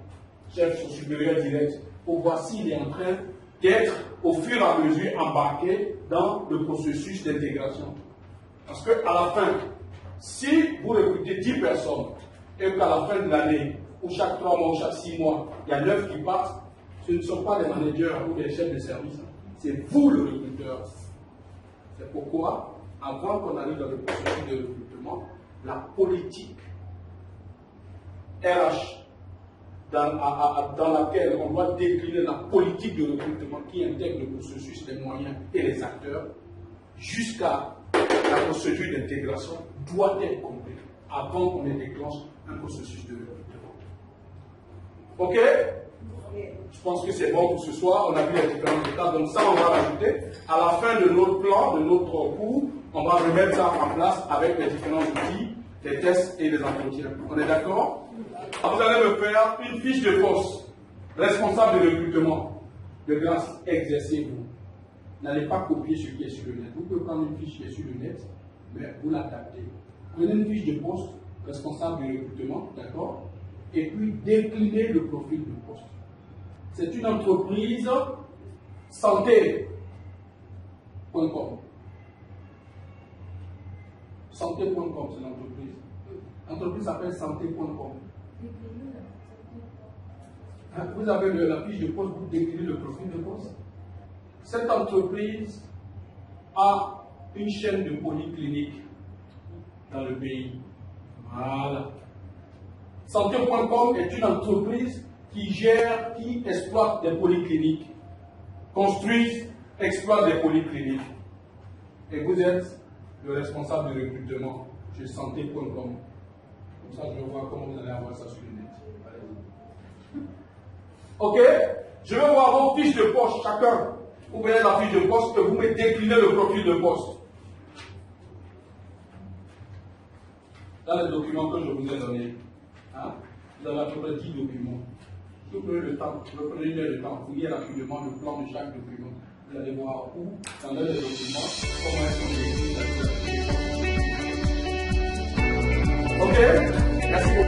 S4: chef, son supérieur direct, pour voir s'il est en train d'être au fur et à mesure embarqué dans le processus d'intégration. Parce qu'à la fin, si vous recrutez 10 personnes et qu'à la fin de l'année, ou chaque 3 mois, ou chaque 6 mois, il y a 9 qui partent, ce ne sont pas des managers ou des chefs de service. C'est vous le recruteur. C'est pourquoi, avant qu'on arrive dans le processus de recrutement, la politique RH dans laquelle on doit décliner la politique de recrutement qui intègre le processus, les moyens et les acteurs, jusqu'à la procédure d'intégration, doit être complète avant qu'on déclenche un processus de recrutement. Ok? Je pense que c'est bon pour ce soir. On a vu les différentes étapes. Donc ça, on va rajouter. À la fin de notre plan, de notre cours, on va remettre ça en place avec les différents outils, les tests et les entretiens. On est d'accord? Vous allez me faire une fiche de poste. Responsable de recrutement. De grâce, exercez-vous. N'allez pas copier ce qui est sur le net. Vous pouvez prendre une fiche qui est sur le net, mais vous l'adaptez. Prenez une fiche de poste, responsable de recrutement, d'accord? Et puis déclinez le profil de poste. C'est une entreprise santé.com. Santé.com, c'est l'entreprise. L'entreprise s'appelle santé.com. Vous avez la fiche de poste pour décliner le profil de poste. Cette entreprise a une chaîne de polycliniques dans le pays. Voilà. Santé.com est une entreprise qui exploite des polycliniques, construit, exploite des polycliniques. Et vous êtes le responsable de recrutement chez santé.com. Comme ça, je vais voir comment vous allez avoir ça sur le net. Ok? Je vais voir vos fiches de poste, chacun. Vous prenez la fiche de poste et vous me déclinez le profil de poste. Dans les documents que je vous ai donnés, hein, vous avez à peu près 10 documents. Si vous prenez le temps, vous prenez une heure de temps, fouillez rapidement le plan de chaque document. Vous allez voir où, dans l'heure de documents, comment est-ce qu'on décline la situation. Ok? Merci beaucoup.